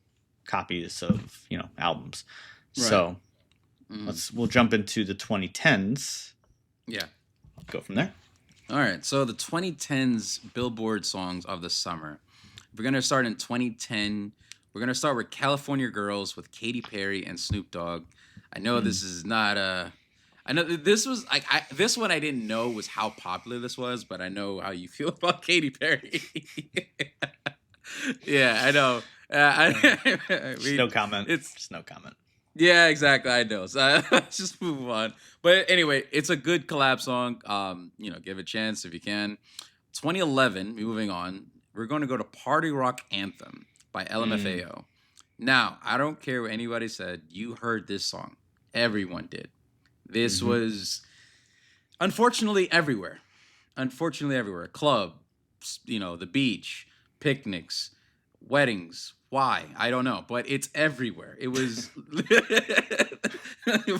copies of albums. Right. So we'll jump into the 2010s. Yeah, go from there. All right. So the 2010s Billboard songs of the summer. We're gonna start in 2010. We're going to start with California Girls with Katy Perry and Snoop Dogg. I know this is not I know this was like this one I didn't know was how popular this was, but I know how you feel about Katy Perry. Yeah, I know. No comment. It's just no comment. Yeah, exactly. I know. So let's just move on. But anyway, it's a good collab song. Give it a chance if you can. 2011, moving on. we're going to go to Party Rock Anthem by LMFAO. Now, I don't care what anybody said. You heard this song. Everyone did. This was, unfortunately, everywhere. Unfortunately, everywhere. Clubs, the beach, picnics, weddings. Why? I don't know. But it's everywhere. It was...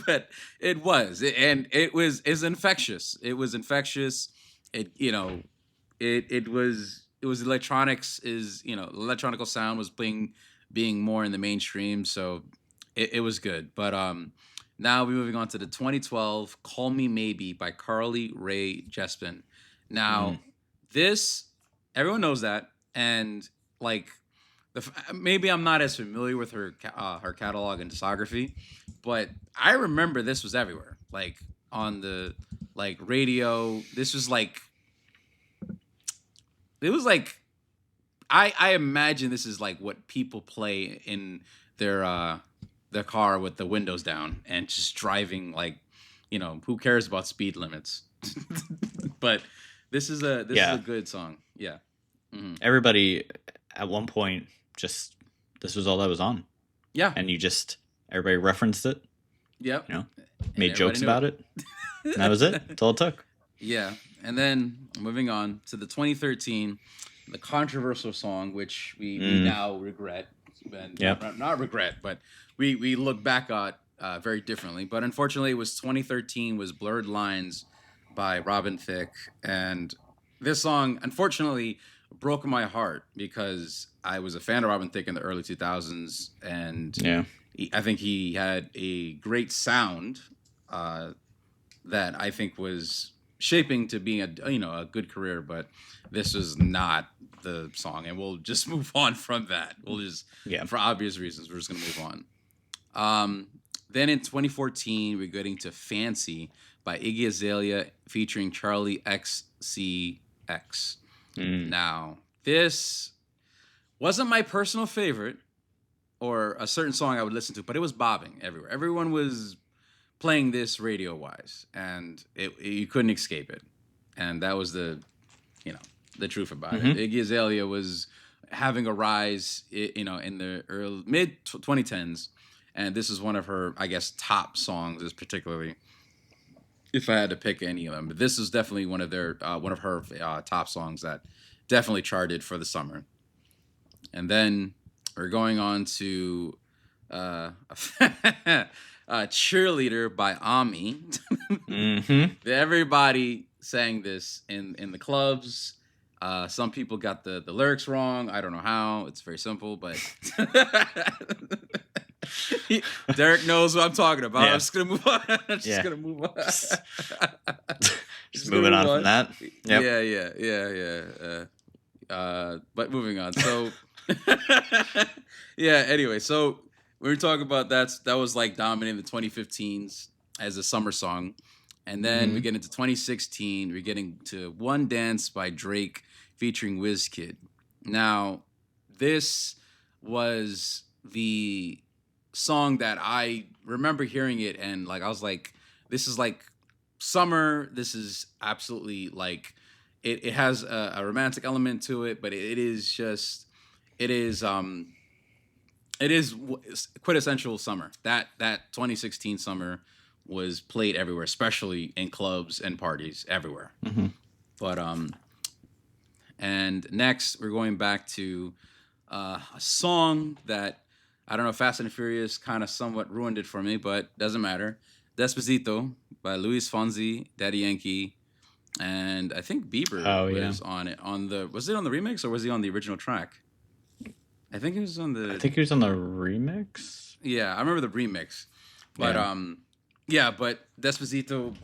but it was. And it's infectious. It was infectious. It was electronics electronical sound was being more in the mainstream, so it was good. But now we're moving on to the 2012 Call Me Maybe by Carly Rae Jepsen. Now this, everyone knows that, and like maybe I'm not as familiar with her catalog and discography, but I remember this was everywhere, like on the radio. This was like, it was like, I imagine this is like what people play in their car with the windows down and just driving, like, who cares about speed limits? But this is a good song. Yeah. Mm-hmm. Everybody at one point this was all that was on. Yeah. And everybody referenced it. Yep. Made jokes about it. And that was it. That's all it took. Yeah. And then moving on to the 2013, the controversial song, which we now regret. And not regret, but we look back at very differently. But unfortunately, it was 2013 was Blurred Lines by Robin Thicke. And this song, unfortunately, broke my heart because I was a fan of Robin Thicke in the early 2000s. And I think he had a great sound that I think was shaping to being a good career, but this was not the song, and we'll just move on from that. We'll just for obvious reasons, we're just gonna move on. Then in 2014, we're getting to Fancy by Iggy Azalea featuring Charlie XCX. Now, this wasn't my personal favorite or a certain song I would listen to, but it was bobbing everywhere. Everyone was playing this radio-wise, and you couldn't escape it. And that was the truth about it. Iggy Azalea was having a rise, in the early mid 2010s, and this is one of her, I guess, top songs, particularly if I had to pick any of them. But this is definitely one of her top songs that definitely charted for the summer. And then we're going on to Cheerleader by Ami. Everybody sang this in the clubs. Some people got the lyrics wrong. I don't know how. It's very simple, but Derek knows what I'm talking about. Yeah. I'm just gonna move on. Just moving on from that. Yep. But moving on. So anyway, so we were talking about that was like dominating the 2015s as a summer song. And then we get into 2016, we're getting to One Dance by Drake featuring Wizkid. Now, this was the song that I remember hearing it, and like I was like, this is like summer. This is absolutely like it has a romantic element to it, but it is quintessential summer. That 2016 summer was played everywhere, especially in clubs and parties everywhere. But and next we're going back to a song that I don't know, Fast and Furious kind of somewhat ruined it for me, but doesn't matter. Despacito by Luis Fonsi, Daddy Yankee, and I think Bieber was on it. Was it on the remix or was he on the original track? I think it was on the. I think he was on the remix. Yeah, I remember the remix, but but Despacito,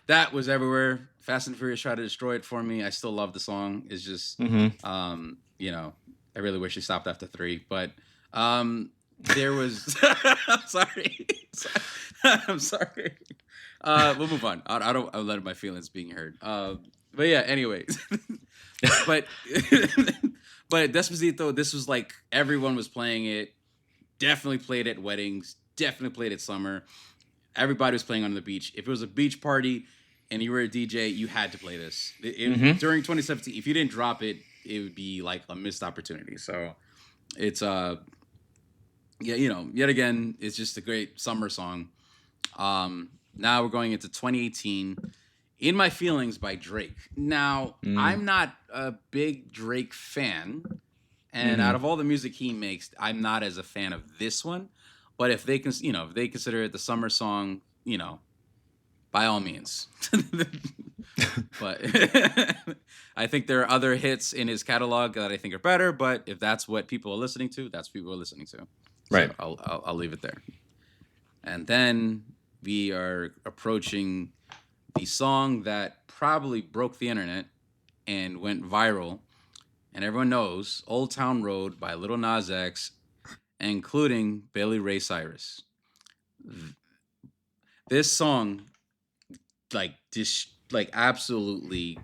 that was everywhere. Fast and Furious tried to destroy it for me. I still love the song. It's just, I really wish he stopped after 3. But there was. I'm sorry. We'll move on. I'll let my feelings being heard. But yeah. Anyway, but Despacito, this was like everyone was playing it. Definitely played at weddings. Definitely played at summer. Everybody was playing on the beach. If it was a beach party and you were a DJ, you had to play this. During 2017, if you didn't drop it, it would be like a missed opportunity. So it's yeah, yet again, it's just a great summer song. Now we're going into 2018. In My Feelings by Drake. Now, I'm not a big Drake fan, and out of all the music he makes, I'm not as a fan of this one. But if they can, if they consider it the summer song, by all means. But I think there are other hits in his catalog that I think are better. But if that's what people are listening to, that's what people are listening to. Right. So I'll leave it there. And then we are approaching the song that probably broke the internet and went viral, and everyone knows Old Town Road by Lil Nas X, including Billy Ray Cyrus. This song, absolutely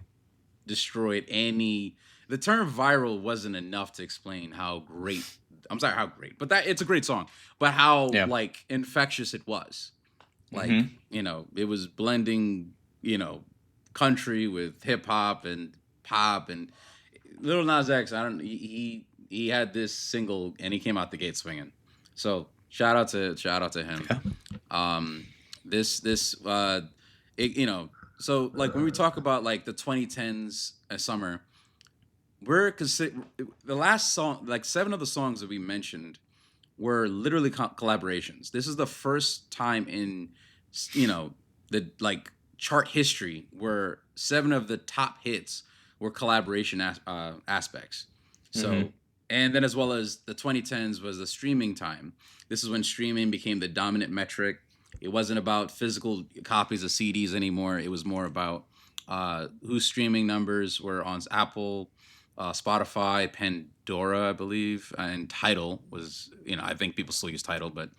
destroyed any. The term viral wasn't enough to explain how great. I'm sorry, how great, but it's a great song. But how infectious it was. It was blending, country with hip hop and pop, and Lil Nas X. He had this single and he came out the gate swinging. So shout out to him. Yeah. So like when we talk about like the 2010s summer, the last song, like 7 of the songs that we mentioned were literally collaborations. This is the first time in, the like chart history where 7 of the top hits were collaboration aspects. So, and then as well as the 2010s was the streaming time. This is when streaming became the dominant metric. It wasn't about physical copies of CDs anymore. It was more about whose streaming numbers were on Apple, Spotify, Pandora, I believe, and Tidal was, I think people still use Tidal, but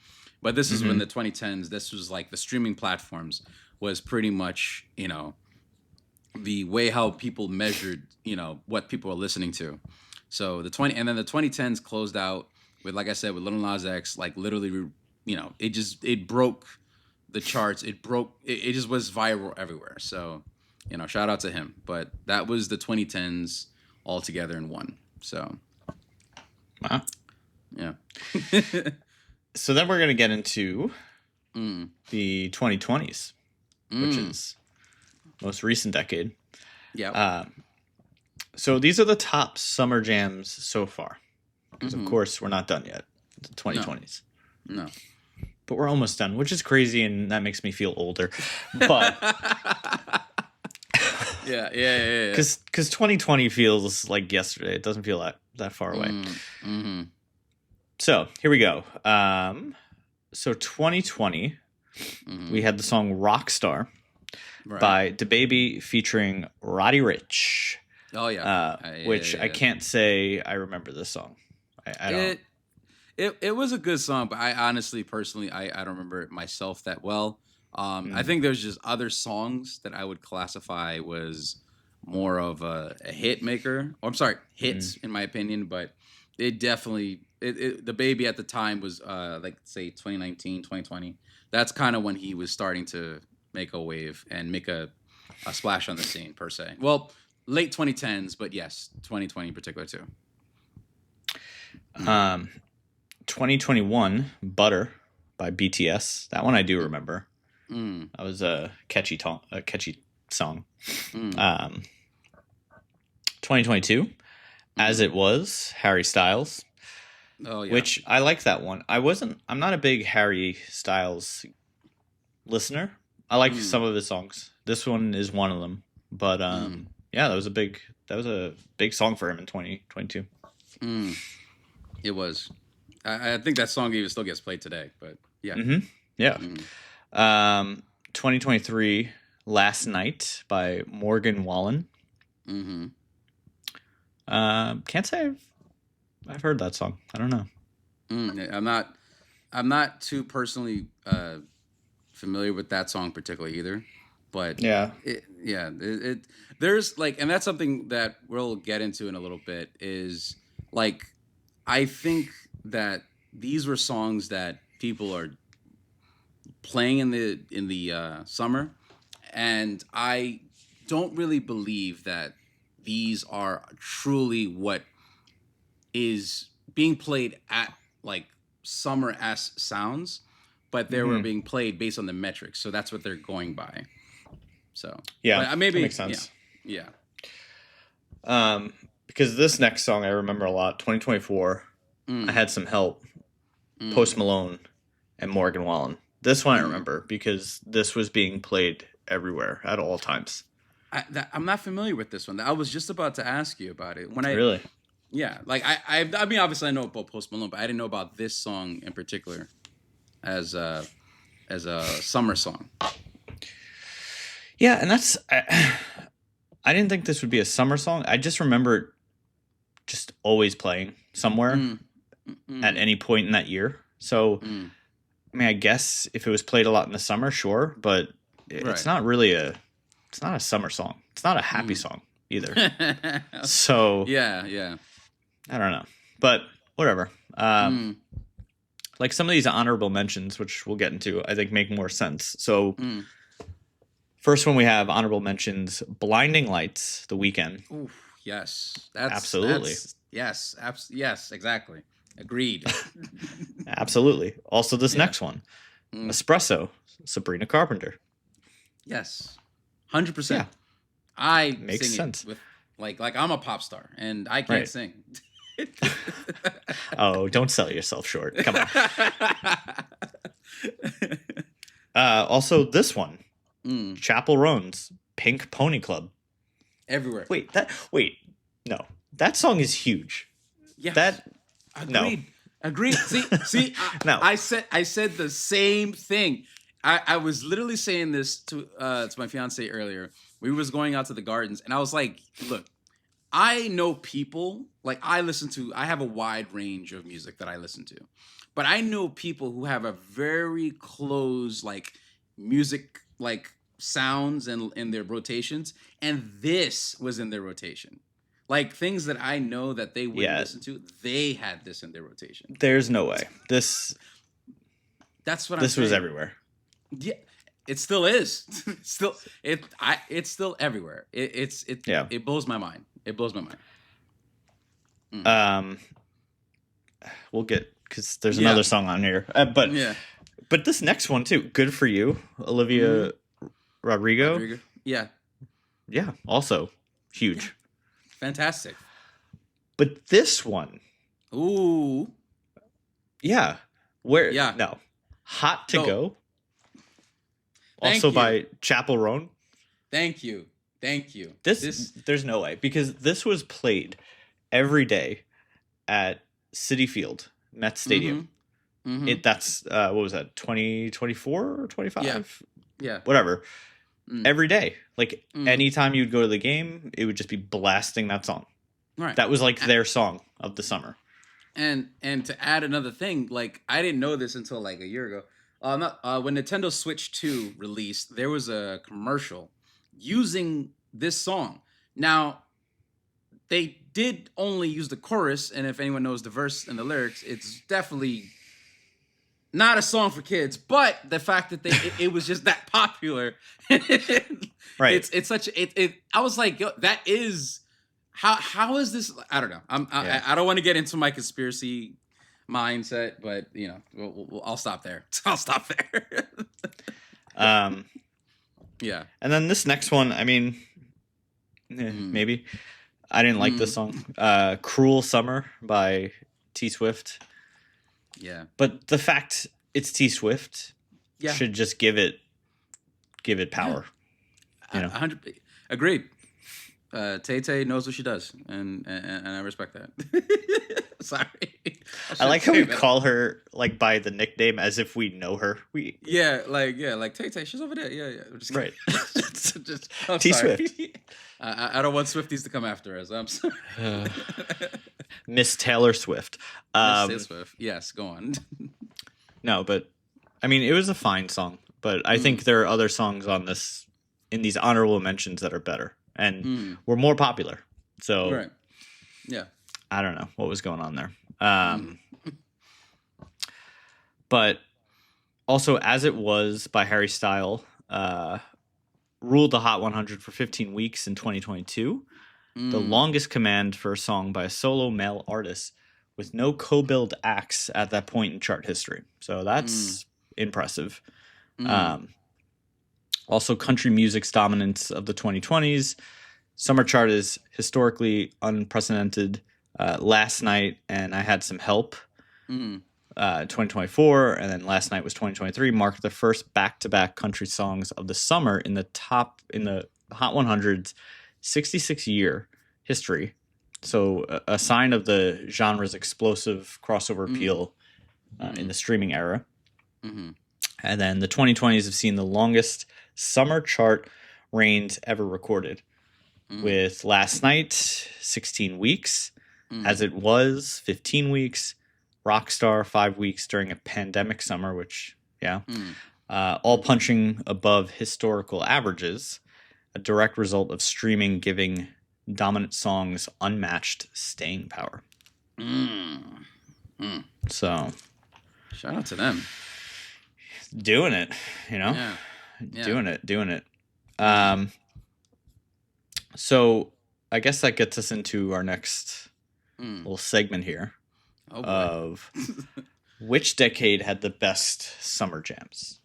this is when the 2010s, this was like the streaming platforms was pretty much, the way how people measured, what people are listening to. So the 2010s closed out with, like I said, with Lil Nas X, like literally, it broke the charts. It just was viral everywhere. So, shout out to him. But that was the 2010s all together in one. So, wow. Yeah. So then we're going to get into the 2020s, which is most recent decade. Yeah. So these are the top summer jams so far. Because, of course, we're not done yet. The 2020s. No. But we're almost done, which is crazy, and that makes me feel older. But yeah. Because 2020 feels like yesterday. It doesn't feel that far away. So here we go. So 2020, we had the song Rockstar by DaBaby featuring Roddy Ricch. Oh, yeah. Which I can't say I remember this song. I don't. It was a good song, but I honestly, personally, I don't remember it myself that well. I think there's just other songs that I would classify was more of a hit maker. Or I'm sorry, hits in my opinion, but it definitely DaBaby at the time was like say 2019, 2020. That's kind of when he was starting to make a wave and make a splash on the scene per se. Well, late 2010s, but yes, 2020 in particular too. 2021, Butter by BTS. That one I do remember. That was a catchy song. 2022, As It Was, Harry Styles. Oh, yeah. Which I like that one. I'm not a big Harry Styles listener. I like some of his songs. This one is one of them. But yeah, that was a big song for him in 2022. It was. I think that song even still gets played today, but yeah. Yeah. 2023, Last Night by Morgan Wallen. Can't say I've heard that song. I don't know. I'm not too personally familiar with that song particularly either, but there's like, and that's something that we'll get into in a little bit is like, I think that these were songs that people are playing in the summer, and I don't really believe that these are truly what is being played at like summer-ass sounds, but they were being played based on the metrics. So that's what they're going by. So yeah, maybe that makes sense. Yeah. Because this next song I remember a lot, 2024. I Had Some Help, Post Malone, and Morgan Wallen. This one I remember because this was being played everywhere at all times. I'm not familiar with this one. I was just about to ask you about it. Really? Yeah, like I mean, obviously I know about Post Malone, but I didn't know about this song in particular as a summer song. Yeah, and that's I didn't think this would be a summer song. I just remember it just always playing somewhere at any point in that year. So, I mean, I guess if it was played a lot in the summer, sure, but it's not really it's not a summer song. It's not a happy song either. So, yeah. I don't know, but whatever. Like some of these honorable mentions, which we'll get into, I think make more sense. So, first one we have honorable mentions: Blinding Lights, The Weeknd. Ooh, yes, absolutely. Yes, exactly. Agreed. Absolutely. Also, this next one, Espresso, Sabrina Carpenter. Yes, 100%. Yeah. I makes sense. With like I'm a pop star and I can't sing. Oh, don't sell yourself short. Come on. Also, this one, Chappell Roan's Pink Pony Club. Everywhere. Wait, no, that song is huge. Yeah. Agreed. See. No. I said the same thing. I was literally saying this to my fiance earlier. We was going out to the gardens, and I was like, look, I know people, like I have a wide range of music that I listen to, but I know people who have a very close, like, music, like, sounds and in their rotations, and this was in their rotation. Like, things that I know that they wouldn't listen to, they had this in their rotation. There's no way. That's what this was everywhere. Yeah, it still is. It's still everywhere. It blows my mind. It blows my mind. We'll get, because there's another song on here, but this next one too, Good For You, Olivia Rodrigo. Yeah, also huge, fantastic. But this one, Hot to Go, also by Chappell Roan. Thank you. This there's no way, because this was played every day at Citi Field, Met Stadium. That's what was that, 2024 or 25? Yeah. Whatever. Every day. Like anytime you'd go to the game, it would just be blasting that song. Right. That was like their song of the summer. And to add another thing, like I didn't know this until like a year ago. When Nintendo Switch 2 released, there was a commercial using this song. Now, they did only use the chorus, and if anyone knows the verse and the lyrics, it's definitely not a song for kids. But the fact that it was just that popular, right? It's such it. I was like, yo, that is how is this? I don't know. I don't want to get into my conspiracy mindset, but you know, I'll stop there. Yeah. And then this next one, I mean, maybe I didn't like this song. Cruel Summer by T Swift. Yeah. But the fact it's T Swift should just give it power. Yeah. You know? 100 agreed. Tay knows what she does, and I respect that. Sorry. I like how we call her like by the nickname as if we know her. Like Tay, she's over there. Yeah. Just right. I'm T sorry. Swift. I don't want Swifties to come after us. I'm sorry. Miss Taylor Swift. Miss Taylor Swift. Yes, go on. No, but I mean, it was a fine song, but I think there are other songs on this in these honorable mentions that are better and were more popular. So, right. Yeah. I don't know what was going on there. But also, As It Was by Harry Styles ruled the Hot 100 for 15 weeks in 2022. the longest command for a song by a solo male artist with no co-billed acts at that point in chart history. So that's impressive. Also, country music's dominance of the 2020s. Summer chart is historically unprecedented. Last Night and I Had Some Help, 2024, and then Last Night was 2023, marked the first back-to-back country songs of the summer in the Hot 100's 66-year history. So a sign of the genre's explosive crossover appeal in the streaming era. And then the 2020s have seen the longest summer chart reigns ever recorded, with Last Night 16 weeks, As It Was 15 weeks, Rockstar 5 weeks during a pandemic summer, which all punching above historical averages, a direct result of streaming giving dominant songs unmatched staying power. So shout out to them. Doing it, you know? Yeah. Doing it. So I guess that gets us into our next little segment here of which decade had the best summer jams.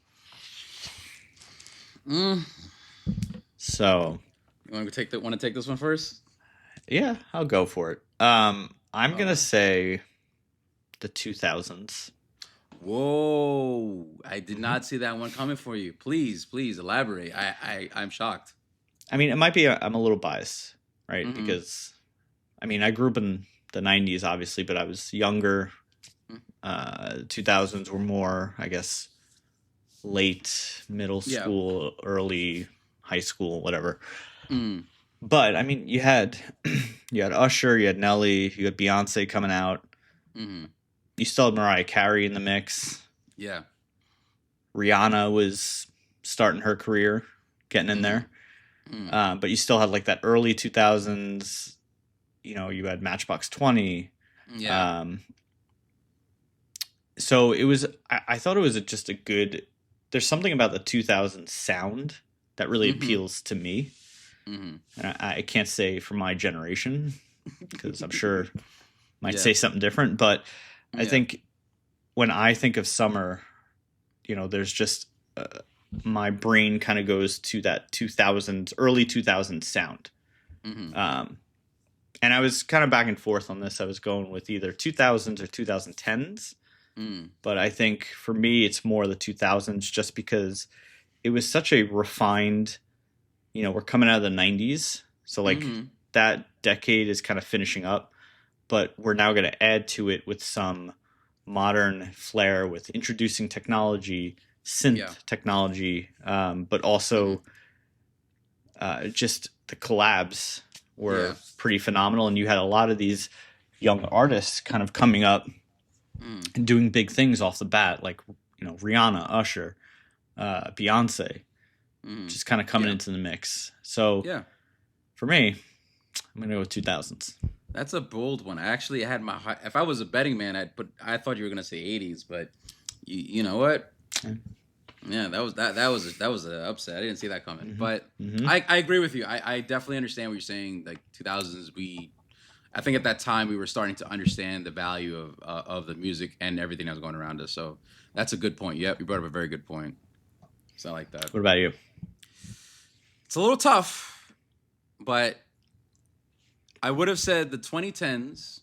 So you want to take this one first? Yeah, I'll go for it. I'm gonna say the 2000s. Whoa! I did not see that one coming for you. Please elaborate. I'm shocked. I mean, it might be I'm a little biased, right? Because, I mean, I grew up in the 90s, obviously, but I was younger. 2000s were more, I guess, late middle school, early high school, whatever. But I mean, you had Usher, you had Nelly, you had Beyonce coming out. You still had Mariah Carey in the mix. Yeah. Rihanna was starting her career, getting in there. But you still had like that early 2000s, you know, you had Matchbox 20. Yeah. So it was, I thought it was just a good, there's something about the 2000s sound that really appeals to me. And I can't say for my generation, because I'm sure might say something different, but I think when I think of summer, you know, there's just my brain kind of goes to that 2000s, early 2000s sound. And I was kind of back and forth on this. I was going with either 2000s or 2010s. But I think for me, it's more the 2000s just because it was such a refined, you know, we're coming out of the 90s. So like that decade is kind of finishing up. But we're now going to add to it with some modern flair with introducing technology, synth technology, but also just the collabs were pretty phenomenal. And you had a lot of these young artists kind of coming up and doing big things off the bat, like, you know, Rihanna, Usher, Beyonce, just kind of coming into the mix. So for me, I'm going to go with 2000s. That's a bold one. I actually had if I was a betting man, I thought you were gonna say 80s, but you know what? Yeah, that was an upset. I didn't see that coming, but I agree with you. I definitely understand what you're saying. Like 2000s, I think at that time we were starting to understand the value of the music and everything that was going around us. So that's a good point. Yep, you brought up a very good point. So I like that. What about you? It's a little tough, but I would have said the 2010s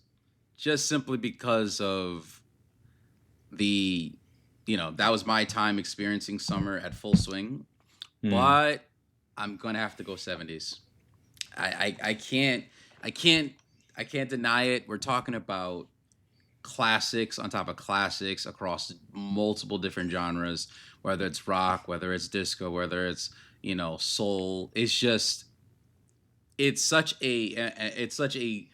just simply because of that was my time experiencing summer at full swing. But I'm going to have to go 70s. I can't deny it. We're talking about classics on top of classics across multiple different genres, whether it's rock, whether it's disco, whether it's, you know, soul. It's such a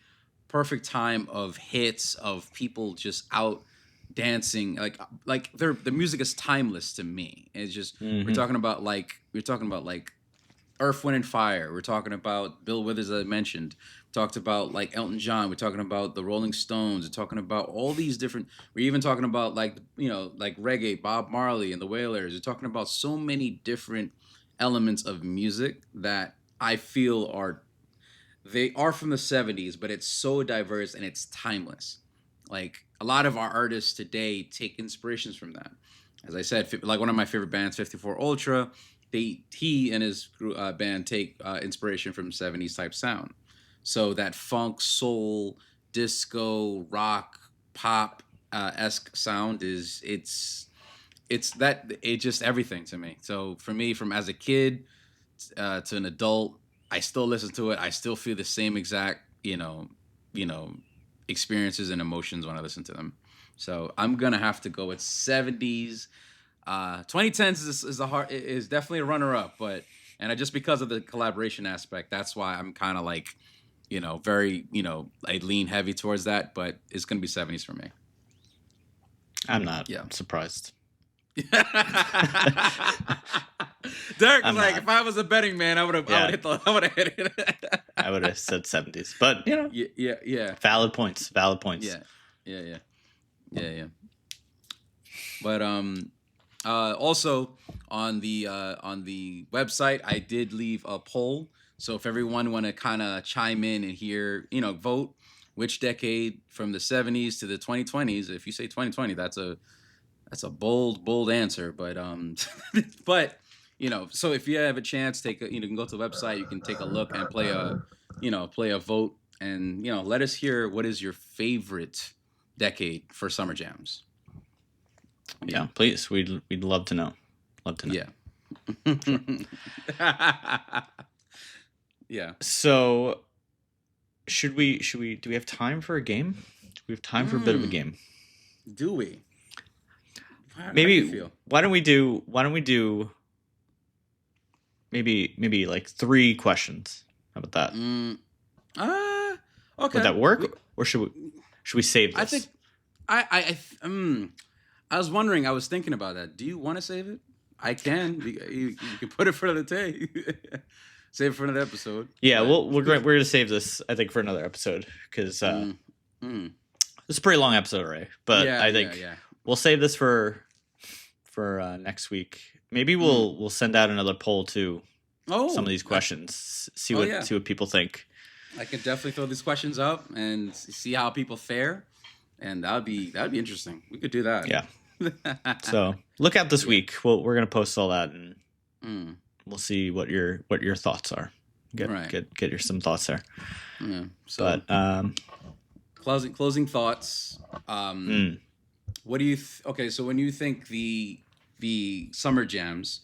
perfect time of hits, of people just out dancing. Like the music is timeless to me. It's just we're talking about like Earth, Wind and Fire. We're talking about Bill Withers, as I mentioned. We talked about like Elton John. We're talking about the Rolling Stones. We're talking about all these different. We're even talking about like, you know, like reggae, Bob Marley and the Wailers. We're talking about so many different elements of music that I feel are they are from the 70s, but it's so diverse and it's timeless. Like a lot of our artists today take inspirations from that. As I said, like one of my favorite bands, 54 Ultra, he and his band take inspiration from 70s type sound. So that funk, soul, disco, rock, pop esque sound it's just everything to me. So for me, from as a kid to an adult, I still listen to it. I still feel the same exact you know experiences and emotions when I listen to them. So I'm gonna have to go with 70s. 2010s is definitely a runner up, but just because of the collaboration aspect, that's why I'm kind of like very I lean heavy towards that, but it's gonna be 70s for me. I'm not surprised. Derek was like, if I was a betting man, I would have hit it. I would have said 70s, but yeah. Valid points. Yeah. But also on the website, I did leave a poll. So if everyone want to kind of chime in and hear, vote which decade from the 70s to the 2020s. If you say 2020, that's a bold answer, but but so if you have a chance, you can go to the website, you can take a look and play a vote, and let us hear what is your favorite decade for summer jams. Yeah, please, we'd love to know. Yeah. Sure. Yeah. So do we have time for a game? Do we have time for a bit of a game? Do we? Maybe why don't we do maybe like 3 questions? How about that? Okay. Would that work? Or should we save this? I think I was wondering, I was thinking about that. Do you want to save it? I can. You can put it for another day. Save it for another episode. Yeah, we're going to save this, I think, for another episode, because it's a pretty long episode already. But I think we'll save this for next week. Maybe we'll send out another poll to some of these questions. See what people think. I could definitely throw these questions up and see how people fare, and that'd be interesting. We could do that. Yeah. So look out this week. We're gonna post all that, and we'll see what your thoughts are. Get some thoughts there. Yeah. So, but closing thoughts. What do you? Okay, so when you think the summer jams,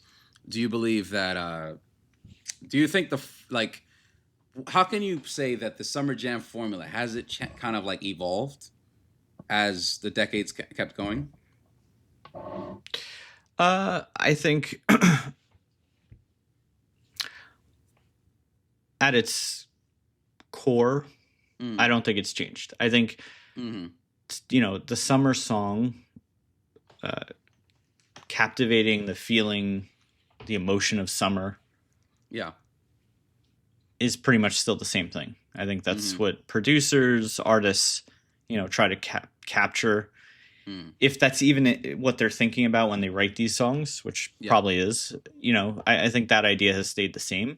do you believe that? Do you think how can you say that the summer jam formula has it kind of like evolved as the decades kept going? I think at its core, I don't think it's changed. I think the summer song, captivating the feeling, the emotion of summer, is pretty much still the same thing. I think that's what producers, artists, try to capture. If that's even what they're thinking about when they write these songs, which probably is, I think that idea has stayed the same.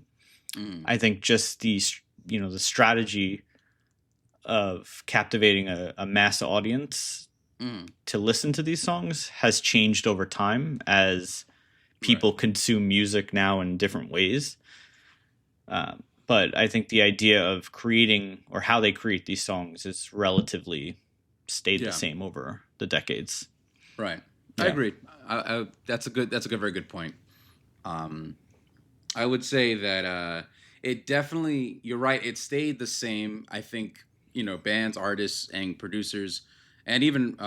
I think just the strategy of captivating a mass audience to listen to these songs has changed over time as people consume music now in different ways. But I think the idea of creating or how they create these songs is relatively stayed the same over the decades. Right. Yeah. I agree. That's a very good point. I would say that it definitely, you're right, it stayed the same. I think, bands, artists, and producers, and even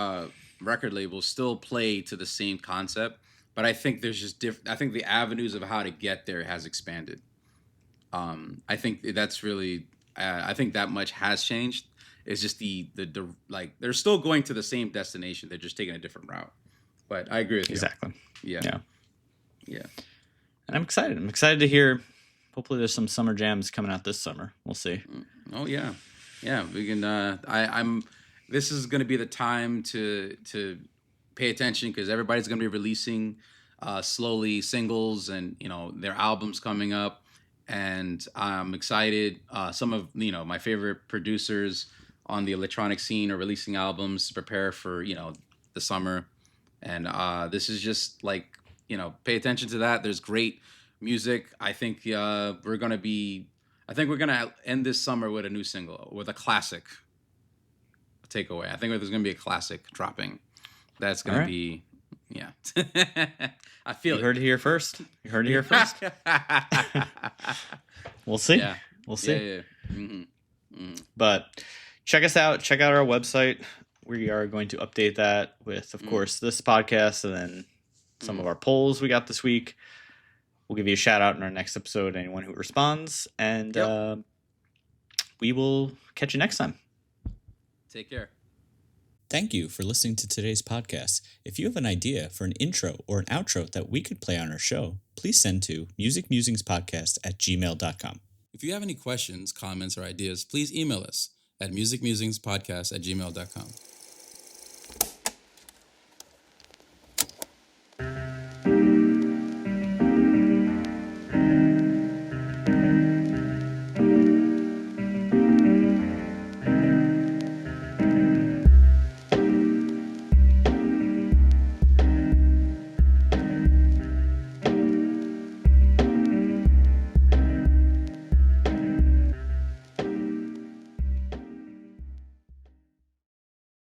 record labels still play to the same concept. But I think there's just I think the avenues of how to get there has expanded. I think that's really, I think that much has changed. It's just the they're still going to the same destination. They're just taking a different route. But I agree with you. Exactly. Yeah. And I'm excited. I'm excited to hear. Hopefully, there's some summer jams coming out this summer. We'll see. Oh yeah. We can. I'm. This is going to be the time to pay attention because everybody's going to be releasing slowly singles and their albums coming up. and I'm excited. Some of my favorite producers on the electronic scene are releasing albums to prepare for the summer, and this is just like pay attention to that. There's great music. I think we're gonna end this summer with a new single, with a classic takeaway. I think there's gonna be a classic dropping. That's gonna be, yeah. I feel you heard it here first. You heard it here first. We'll see. Yeah. We'll see. Yeah. Mm-hmm. Mm-hmm. But check us out. Check out our website. We are going to update that with, of course, this podcast and then some of our polls we got this week. We'll give you a shout out in our next episode, anyone who responds. And we will catch you next time. Take care. Thank you for listening to today's podcast. If you have an idea for an intro or an outro that we could play on our show, please send to musicmusingspodcast@gmail.com. If you have any questions, comments, or ideas, please email us at musicmusingspodcast@gmail.com.